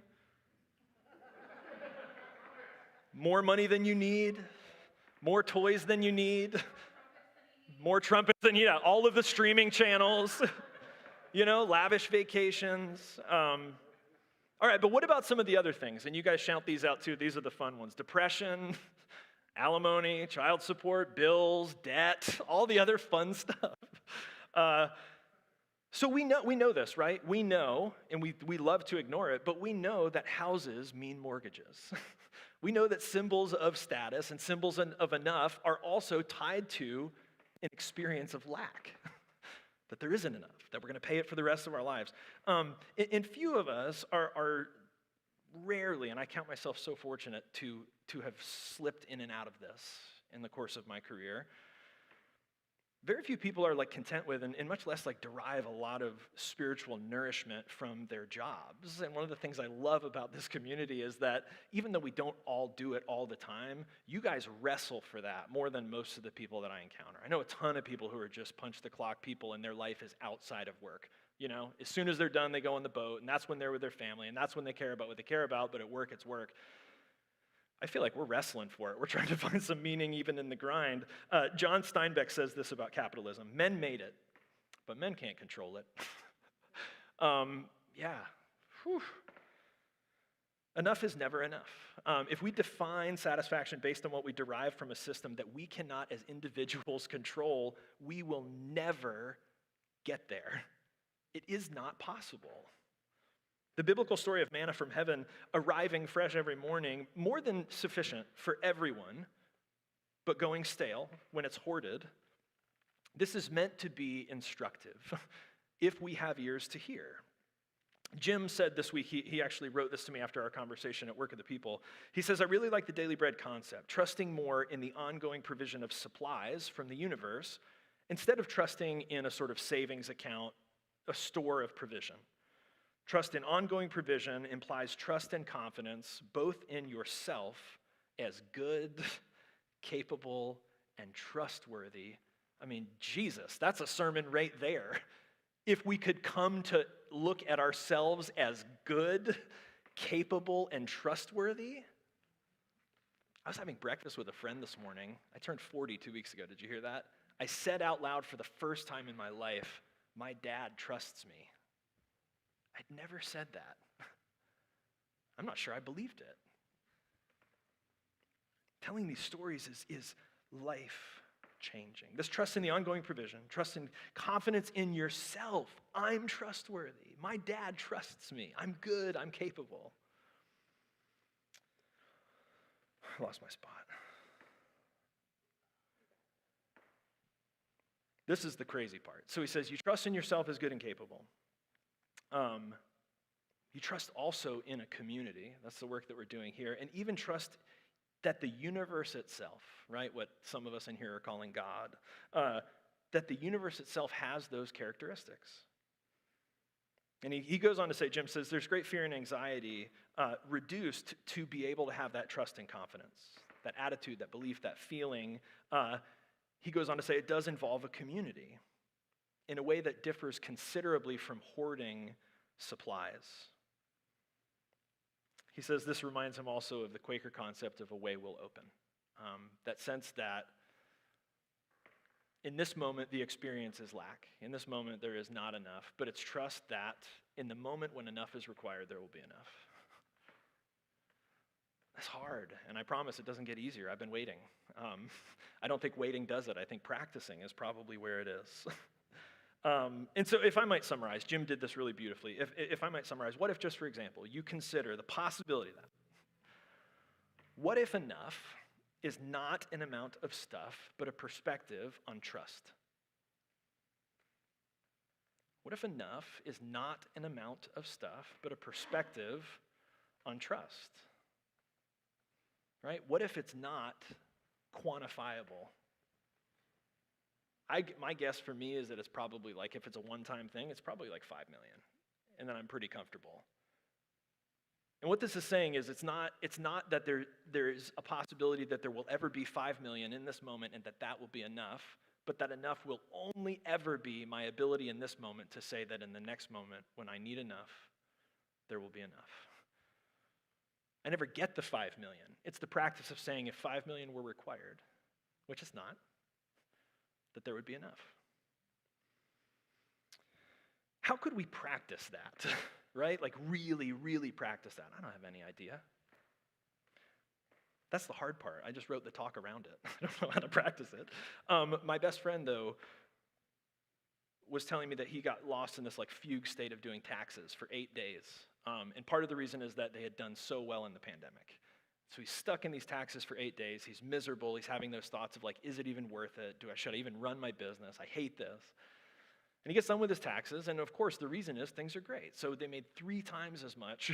More money than you need, more toys than you need, more trumpets than you need, all of the streaming channels, lavish vacations. All right, but what about some of the other things? And you guys shout these out too. These are the fun ones. Depression, alimony, child support, bills, debt, all the other fun stuff. So we know this, right? We know, and we love to ignore it, but we know that houses mean mortgages. We know that symbols of status and symbols of enough are also tied to an experience of lack, that there isn't enough, that we're going to pay it for the rest of our lives. And few of us are rarely, and I count myself so fortunate to have slipped in and out of this in the course of my career. Very few people are content with and much less derive a lot of spiritual nourishment from their jobs. And one of the things I love about this community is that even though we don't all do it all the time, you guys wrestle for that more than most of the people that I encounter. I know a ton of people who are just punch the clock people and their life is outside of work. As soon as they're done, they go on the boat, and that's when they're with their family, and that's when they care about what they care about, but at work, it's work. I feel like we're wrestling for it. We're trying to find some meaning even in the grind. John Steinbeck says this about capitalism. Men made it, but men can't control it. Yeah. Whew. Enough is never enough. If we define satisfaction based on what we derive from a system that we cannot as individuals control, we will never get there. It is not possible. The biblical story of manna from heaven arriving fresh every morning, more than sufficient for everyone, but going stale when it's hoarded, this is meant to be instructive if we have ears to hear. Jim said this week, he actually wrote this to me after our conversation at Work of the People. He says, I really like the daily bread concept, trusting more in the ongoing provision of supplies from the universe instead of trusting in a sort of savings account, a store of provision. Trust in ongoing provision implies trust and confidence both in yourself as good capable, and trustworthy. I mean, Jesus, that's a sermon right there. If we could come to look at ourselves as good, capable, and trustworthy. I was having breakfast with a friend this morning. I turned 40 2 weeks ago. Did you hear that? I said out loud for the first time in my life, my dad trusts me. I'd never said that. I'm not sure I believed it. Telling these stories is life-changing. This trust in the ongoing provision, trust in confidence in yourself. I'm trustworthy. My dad trusts me. I'm good. I'm capable. I lost my spot. This is the crazy part. So he says, you trust in yourself as good and capable. You trust also in a community. That's the work that we're doing here. And even trust that the universe itself, right, what some of us in here are calling God, that the universe itself has those characteristics. And he goes on to say, Jim says, there's great fear and anxiety reduced to be able to have that trust and confidence, that attitude, that belief, that feeling. He goes on to say it does involve a community in a way that differs considerably from hoarding supplies. He says this reminds him also of the Quaker concept of a way will open. That sense that in this moment, the experience is lack. In this moment, there is not enough, but it's trust that in the moment when enough is required, there will be enough. That's hard, and I promise it doesn't get easier. I've been waiting. I don't think waiting does it. I think practicing is probably where it is. And so if I might summarize, Jim did this really beautifully. If I might summarize, what if just for example, you consider the possibility that, what if enough is not an amount of stuff, but a perspective on trust? What if enough is not an amount of stuff, but a perspective on trust? Right? What if it's not quantifiable? My guess for me is that it's probably like, if it's a one-time thing, it's probably like 5 million. And then I'm pretty comfortable. And what this is saying is it's not that there is a possibility that there will ever be 5 million in this moment and that will be enough, but that enough will only ever be my ability in this moment to say that in the next moment when I need enough, there will be enough. I never get the 5 million. It's the practice of saying if 5 million were required, which it's not, that there would be enough. How could we practice that, right? Like really, really practice that? I don't have any idea. That's the hard part. I just wrote the talk around it. I don't know how to practice it. My best friend, though, was telling me that he got lost in this like fugue state of doing taxes for 8 days. And part of the reason is that they had done so well in the pandemic. So he's stuck in these taxes for 8 days. He's miserable. He's having those thoughts of like, is it even worth it? Should I even run my business? I hate this. And he gets done with his taxes, and of course the reason is things are great. So they made 3 times as much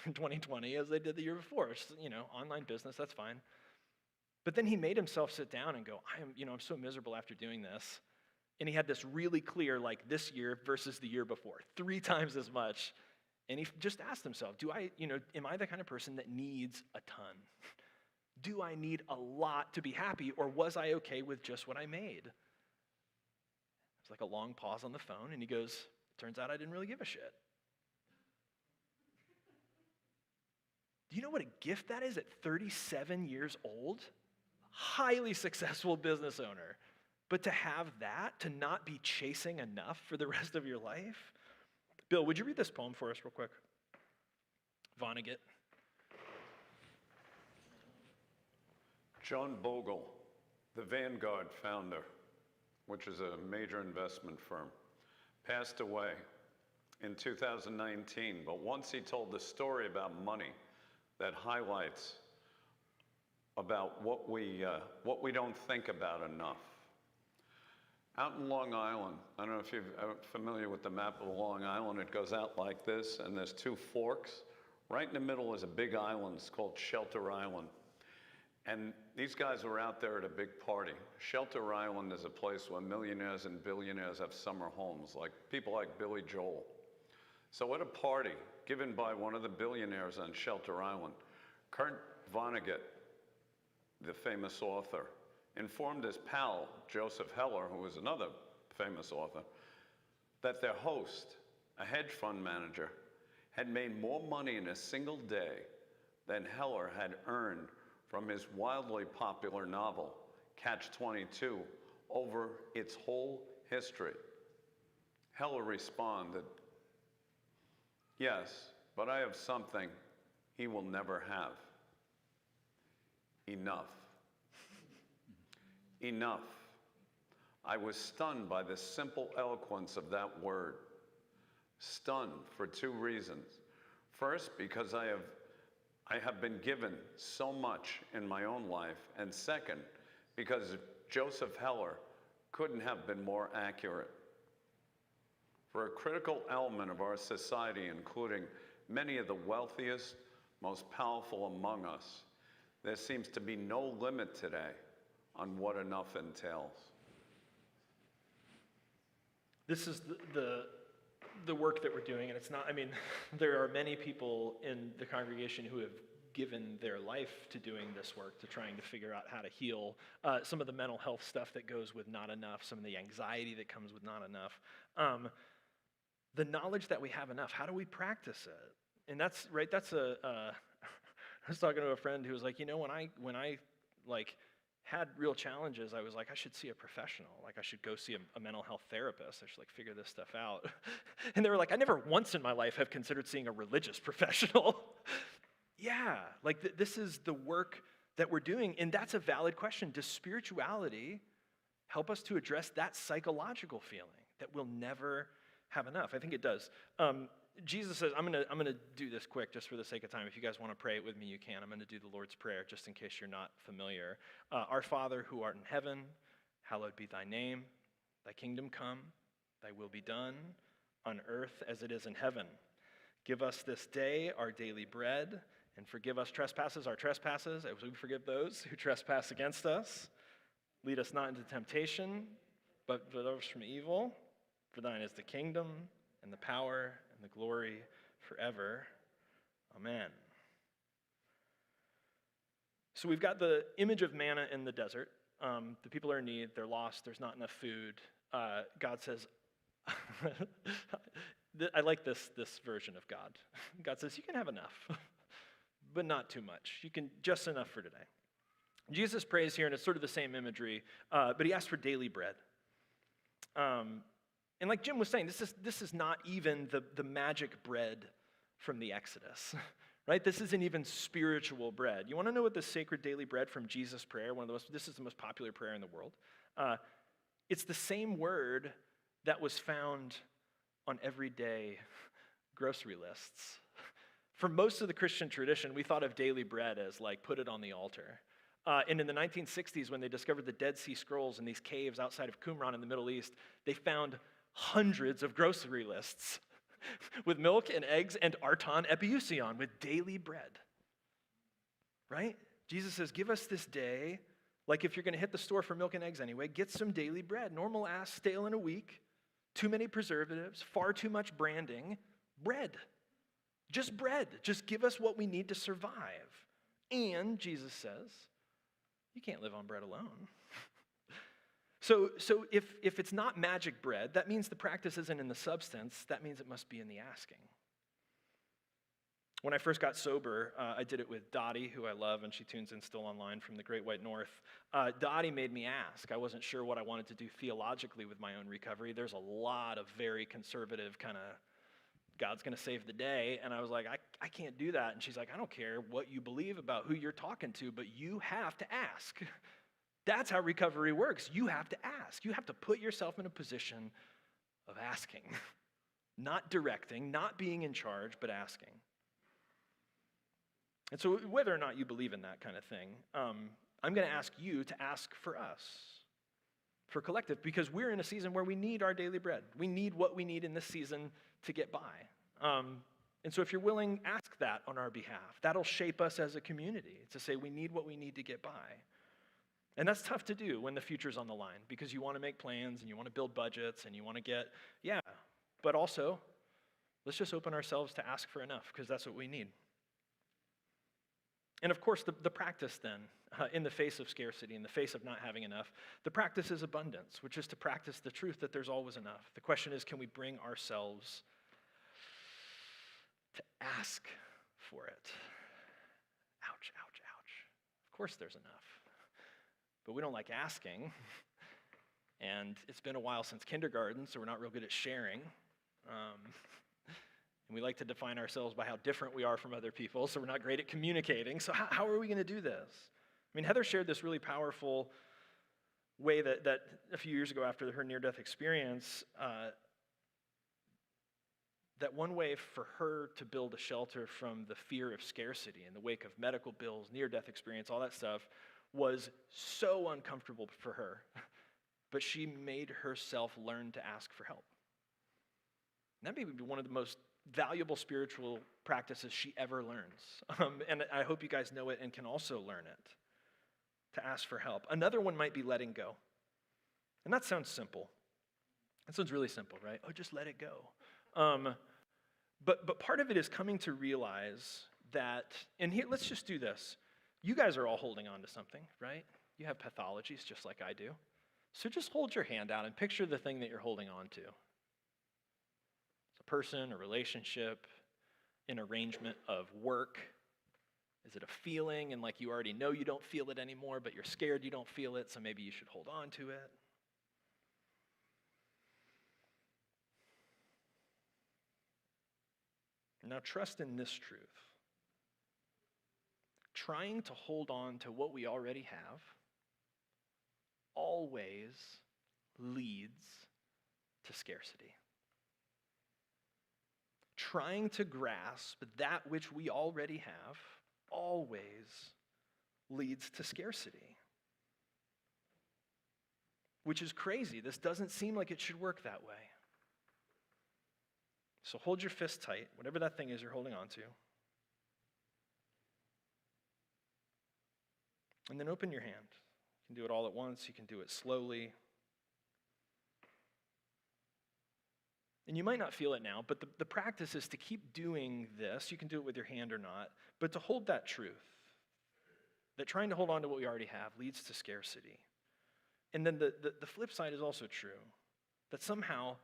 in 2020 as they did the year before. It's, online business, that's fine. But then he made himself sit down and go, I'm so miserable after doing this. And he had this really clear, like this year versus the year before, 3 times as much. And he just asked himself, am I the kind of person that needs a ton? Do I need a lot to be happy, or was I okay with just what I made? It's like a long pause on the phone, and he goes, turns out I didn't really give a shit. Do you know what a gift that is at 37 years old? Highly successful business owner. But to have that, to not be chasing enough for the rest of your life? Bill, would you read this poem for us real quick? Vonnegut. John Bogle, the Vanguard founder, which is a major investment firm, passed away in 2019. But once he told the story about money that highlights about what we don't think about enough. Out in Long Island, I don't know if you're familiar with the map of Long Island, it goes out like this, and there's 2 forks. Right in the middle is a big island, it's called Shelter Island. And these guys were out there at a big party. Shelter Island is a place where millionaires and billionaires have summer homes, like people like Billy Joel. So at a party given by one of the billionaires on Shelter Island, Kurt Vonnegut the famous author, informed his pal, Joseph Heller, who was another famous author, that their host, a hedge fund manager, had made more money in a single day than Heller had earned from his wildly popular novel, Catch-22, over its whole history. Heller responded, "Yes, but I have something he will never have. Enough." Enough. I was stunned by the simple eloquence of that word. Stunned for two reasons. First, because I have been given so much in my own life, and second, because Joseph Heller couldn't have been more accurate. For a critical element of our society, including many of the wealthiest, most powerful among us, there seems to be no limit today on what enough entails. This is the work that we're doing, and it's not, I mean, there are many people in the congregation who have given their life to doing this work, to trying to figure out how to heal some of the mental health stuff that goes with not enough, some of the anxiety that comes with not enough. The knowledge that we have enough, how do we practice it? And that's, right, I was talking to a friend who was like, when I had real challenges, I was like, I should see a professional. Like, I should go see a mental health therapist. I should figure this stuff out. And they were like, I never once in my life have considered seeing a religious professional. Yeah, this is the work that we're doing, and that's a valid question. Does spirituality help us to address that psychological feeling that we'll never have enough? I think it does. Jesus says, I'm gonna do this quick just for the sake of time. If you guys want to pray it with me, you can. I'm going to do the Lord's Prayer just in case you're not familiar. Our Father who art in heaven, hallowed be thy name. Thy kingdom come, thy will be done on earth as it is in heaven. Give us this day our daily bread, and forgive us our trespasses, as we forgive those who trespass against us. Lead us not into temptation, but deliver us from evil. For thine is the kingdom, and the power, and the glory forever. Amen. So we've got the image of manna in the desert. The people are in need, they're lost, there's not enough food. God says, I like this version of God. God says, you can have enough, but not too much. You can just enough for today. Jesus prays here, and it's sort of the same imagery, but he asks for daily bread. And like Jim was saying, this is not even the magic bread from the Exodus, right? This isn't even spiritual bread. You want to know what the sacred daily bread from Jesus' prayer, this is the most popular prayer in the world. It's the same word that was found on everyday grocery lists. For most of the Christian tradition, we thought of daily bread as like, put it on the altar. And in the 1960s, when they discovered the Dead Sea Scrolls in these caves outside of Qumran in the Middle East, they found hundreds of grocery lists with milk and eggs and arton epiousion, with daily bread. Right? Jesus says, give us this day, like if you're going to hit the store for milk and eggs anyway, get some daily bread. Normal ass, stale in a week, too many preservatives, far too much branding. Bread. Just bread. Just give us what we need to survive. And, Jesus says, you can't live on bread alone. So if it's not magic bread, that means the practice isn't in the substance. That means it must be in the asking. When I first got sober, I did it with Dottie, who I love, and she tunes in still online from the Great White North. Dottie made me ask. I wasn't sure what I wanted to do theologically with my own recovery. There's a lot of very conservative kind of, God's going to save the day. And I was like, I can't do that. And she's like, I don't care what you believe about who you're talking to, but you have to ask. That's how recovery works. You have to ask. You have to put yourself in a position of asking. Not directing, not being in charge, but asking. And so whether or not you believe in that kind of thing, I'm going to ask you to ask for us, for Collective, because we're in a season where we need our daily bread. We need what we need in this season to get by. And so if you're willing, ask that on our behalf. That'll shape us as a community to say we need what we need to get by. And that's tough to do when the future's on the line, because you want to make plans and you want to build budgets and you want to get, but also, let's just open ourselves to ask for enough, because that's what we need. And of course, the practice then, in the face of scarcity, in the face of not having enough, the practice is abundance, which is to practice the truth that there's always enough. The question is, can we bring ourselves to ask for it? Ouch, ouch, ouch. Of course there's enough. But we don't like asking. And it's been a while since kindergarten, so we're not real good at sharing. And we like to define ourselves by how different we are from other people, so we're not great at communicating. So how are we going to do this? I mean, Heather shared this really powerful way that a few years ago after her near-death experience, that one way for her to build a shelter from the fear of scarcity in the wake of medical bills, near-death experience, all that stuff, was so uncomfortable for her. But she made herself learn to ask for help. And that may be one of the most valuable spiritual practices she ever learns. And I hope you guys know it and can also learn it, to ask for help. Another one might be letting go. And that sounds simple. That sounds really simple, right? Oh, just let it go. But part of it is coming to realize that, and here, let's just do this. You guys are all holding on to something, right? You have pathologies just like I do. So just hold your hand out and picture the thing that you're holding on to. It's a person, a relationship, an arrangement of work. Is it a feeling and like you already know you don't feel it anymore, but you're scared you don't feel it, so maybe you should hold on to it? Now trust in this truth. Trying to hold on to what we already have always leads to scarcity. Trying to grasp that which we already have always leads to scarcity. Which is crazy. This doesn't seem like it should work that way. So hold your fist tight, whatever that thing is you're holding on to. And then open your hand. You can do it all at once. You can do it slowly. And you might not feel it now, but the practice is to keep doing this. You can do it with your hand or not, but to hold that truth, that trying to hold on to what we already have leads to scarcity. And then the flip side is also true, that somehow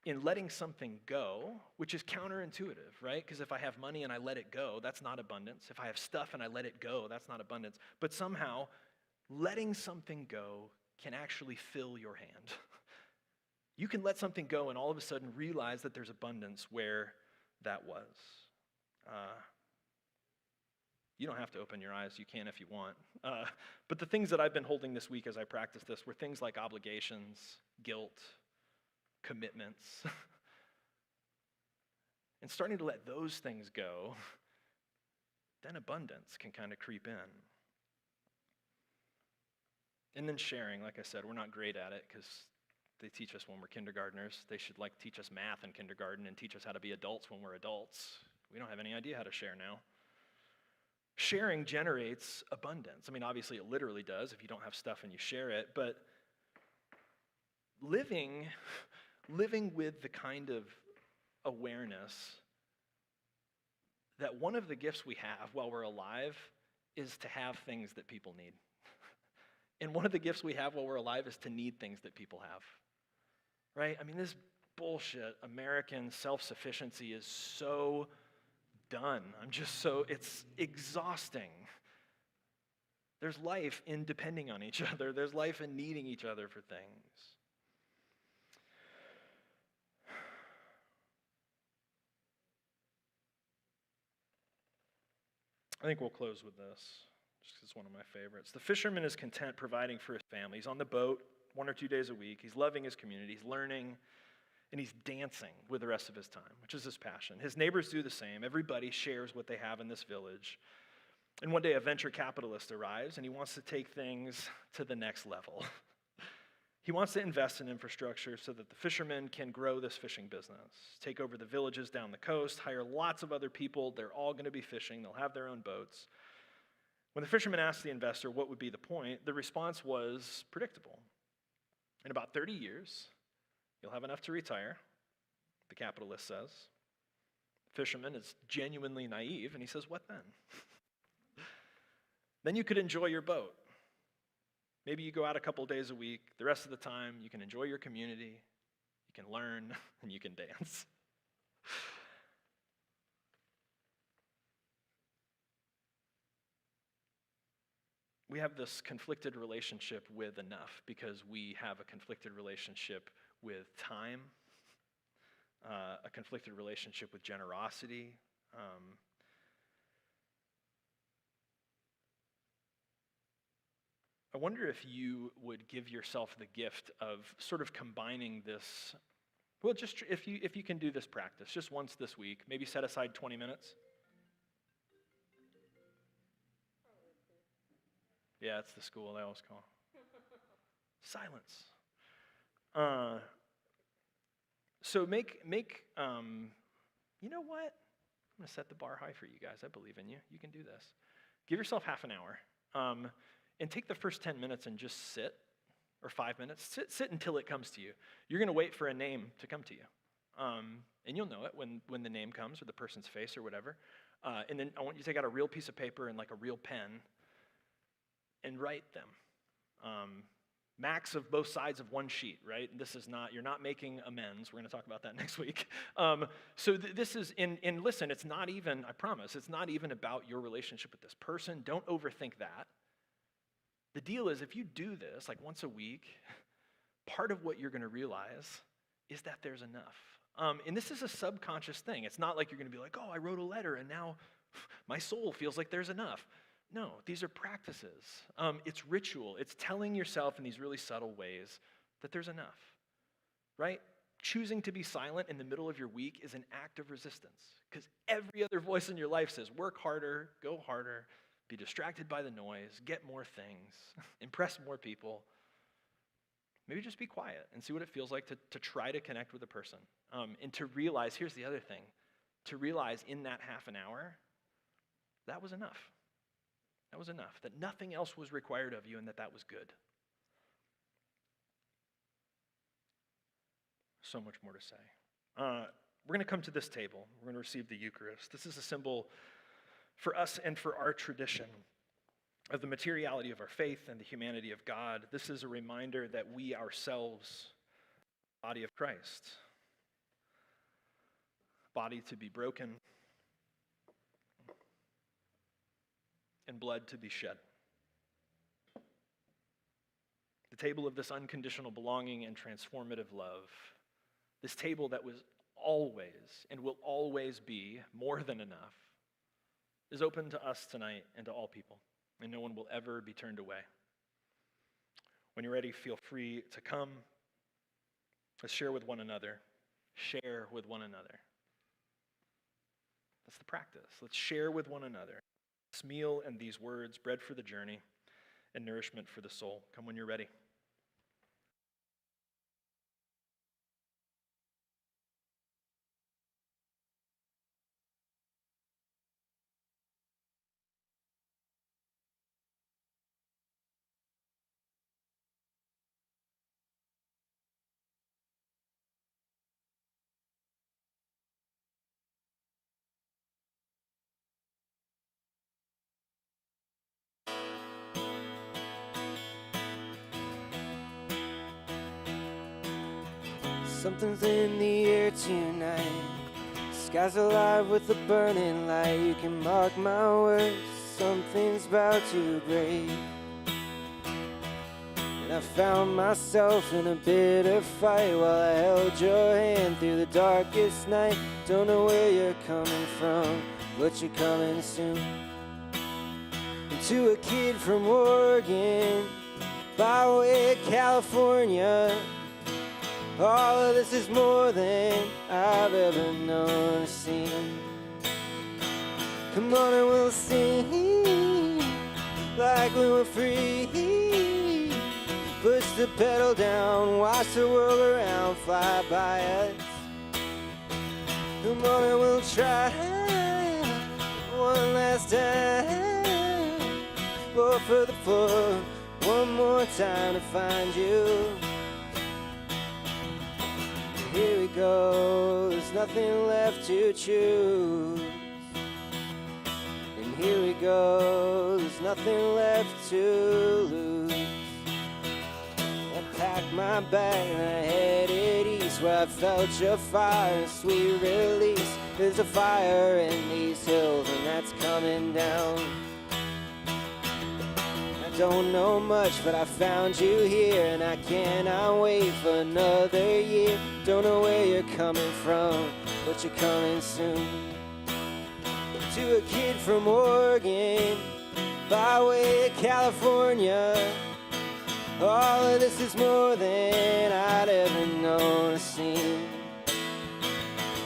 in letting something go, which is counterintuitive, right? Because if I have money and I let it go, that's not abundance. If I have stuff and I let it go, that's not abundance. But somehow, letting something go can actually fill your hand. You can let something go and all of a sudden realize that there's abundance where that was. You don't have to open your eyes. You can if you want. But the things that I've been holding this week as I practice this were things like obligations, guilt, commitments. And starting to let those things go, then abundance can kind of creep in. And then sharing, like I said, we're not great at it because they teach us when we're kindergartners. They should teach us math in kindergarten and teach us how to be adults when we're adults. We don't have any idea how to share now. Sharing generates abundance. I mean, obviously it literally does if you don't have stuff and you share it, but living with the kind of awareness that one of the gifts we have while we're alive is to have things that people need. And one of the gifts we have while we're alive is to need things that people have. Right? I mean, this bullshit American self-sufficiency is so done. It's exhausting. There's life in depending on each other. There's life in needing each other for things. I think we'll close with this, just because it's one of my favorites. The fisherman is content providing for his family. He's on the boat 1 or 2 days a week. He's loving his community. He's learning, and he's dancing with the rest of his time, which is his passion. His neighbors do the same. Everybody shares what they have in this village. And one day a venture capitalist arrives, and he wants to take things to the next level. He wants to invest in infrastructure so that the fishermen can grow this fishing business, take over the villages down the coast, hire lots of other people. They're all going to be fishing. They'll have their own boats. When the fisherman asked the investor what would be the point, the response was predictable. In about 30 years, you'll have enough to retire, the capitalist says. The fisherman is genuinely naive, and he says, what then? Then you could enjoy your boat. Maybe you go out a couple days a week. The rest of the time, you can enjoy your community, you can learn, and you can dance. We have this conflicted relationship with enough because we have a conflicted relationship with time, a conflicted relationship with generosity. I wonder if you would give yourself the gift of sort of combining this. Well, just if you can do this practice just once this week, maybe set aside 20 minutes. Yeah, it's the school they always call. Silence. So make you know what? I'm gonna set the bar high for you guys. I believe in you. You can do this. Give yourself half an hour. And take the first 10 minutes and just sit, or 5 minutes. Sit until it comes to you. You're gonna wait for a name to come to you. And you'll know it when the name comes, or the person's face, or whatever. And then I want you to take out a real piece of paper and like a real pen and write them. Max of both sides of one sheet, right? This is not, you're not making amends. We're gonna talk about that next week. So this is, and listen, it's not even, I promise, it's not even about your relationship with this person. Don't overthink that. The deal is if you do this like once a week, part of what you're gonna realize is that there's enough. And this is a subconscious thing. It's not like you're gonna be like, oh, I wrote a letter and now my soul feels like there's enough. No, these are practices. It's ritual. It's telling yourself in these really subtle ways that there's enough, right? Choosing to be silent in the middle of your week is an act of resistance because every other voice in your life says, work harder, go harder, be distracted by the noise, get more things, impress more people. Maybe just be quiet and see what it feels like to try to connect with a person. And to realize, here's the other thing, to realize in that half an hour, that was enough. That was enough, that nothing else was required of you and that was good. So much more to say. We're going to come to this table. We're going to receive the Eucharist. This is a symbol for us and for our tradition of the materiality of our faith and the humanity of God. This is a reminder that we ourselves, body of Christ, body to be broken, and blood to be shed. The table of this unconditional belonging and transformative love, this table that was always and will always be more than enough, is open to us tonight and to all people, and no one will ever be turned away. When you're ready, feel free to come. Let's share with one another. Share with one another. That's the practice. Let's share with one another. This meal and these words, bread for the journey and nourishment for the soul. Come when you're ready. Something's in the air tonight. Sky's alive with a burning light. You can mark my words, something's about to break. And I found myself in a bitter fight while I held your hand through the darkest night. Don't know where you're coming from, but you're coming soon. And to a kid from Oregon, by way of California, all of this is more than I've ever known or seen. Come on and we'll sing like we were free. Push the pedal down, watch the world around fly by us. Come on and we'll try one last time. Foot for the floor, one more time to find you. Here we go, there's nothing left to choose. And here we go, there's nothing left to lose. I packed my bag and I headed east, where I felt your fire and sweet release. There's a fire in these hills and that's coming down. I don't know much, but I found you here, and I cannot wait for another year. Don't know where you're coming from, but you're coming soon. To a kid from Oregon, by way of California, all of this is more than I'd ever known or seen.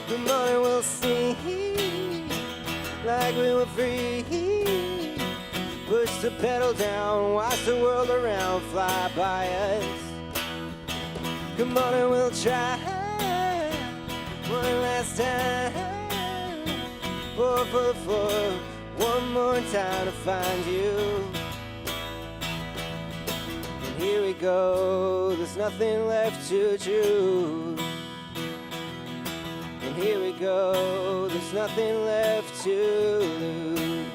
The morning we'll sing like we were free. Push the pedal down, watch the world around fly by us. Come on and we'll try one last time. Pour for the floor, one more time to find you. And here we go, there's nothing left to choose. And here we go, there's nothing left to lose.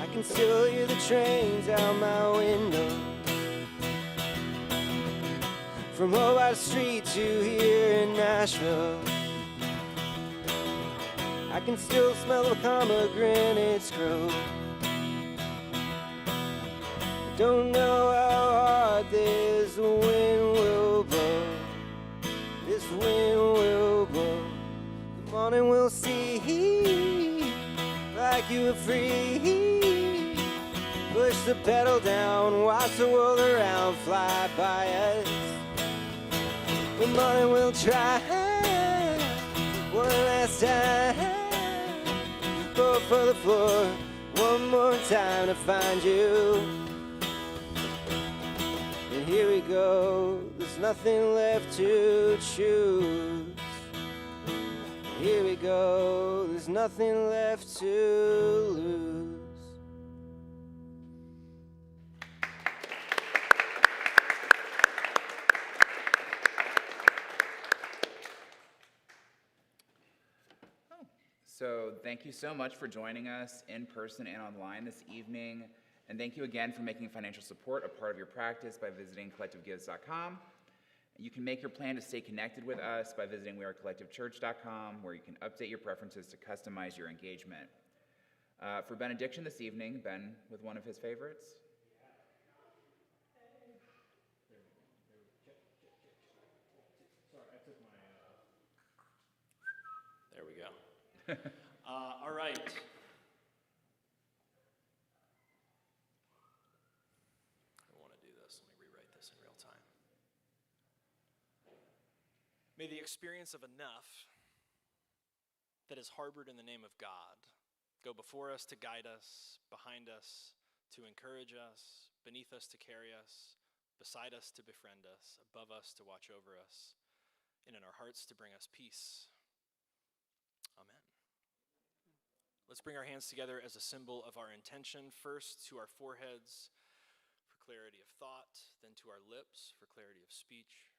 I can still hear the trains out my window, from Hobart Street to here in Nashville. I can still smell the pomegranates grow. I don't know how hard this wind will blow. This wind will blow. The morning we'll see like you were free. Push the pedal down, watch the world around fly by us. The morning we'll try one last time. Go for the floor one more time to find you. And here we go, there's nothing left to choose. Here we go, there's nothing left to lose. So thank you so much for joining us in person and online this evening. And thank you again for making financial support a part of your practice by visiting collectivegives.com. You can make your plan to stay connected with us by visiting wearecollectivechurch.com, where you can update your preferences to customize your engagement. For benediction this evening, Ben with one of his favorites. There we go. All right. I don't want to do this. Let me rewrite this in real time. May the experience of enough that is harbored in the name of God go before us to guide us, behind us to encourage us, beneath us to carry us, beside us to befriend us, above us to watch over us, and in our hearts to bring us peace. Amen. Let's bring our hands together as a symbol of our intention, first to our foreheads for clarity of thought, then to our lips for clarity of speech,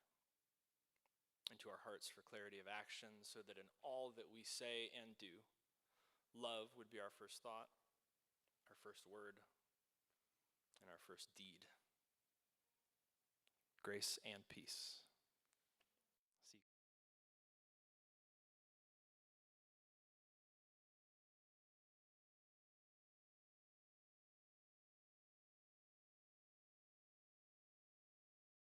and to our hearts for clarity of action, so that in all that we say and do, love would be our first thought, our first word, and our first deed. Grace and peace.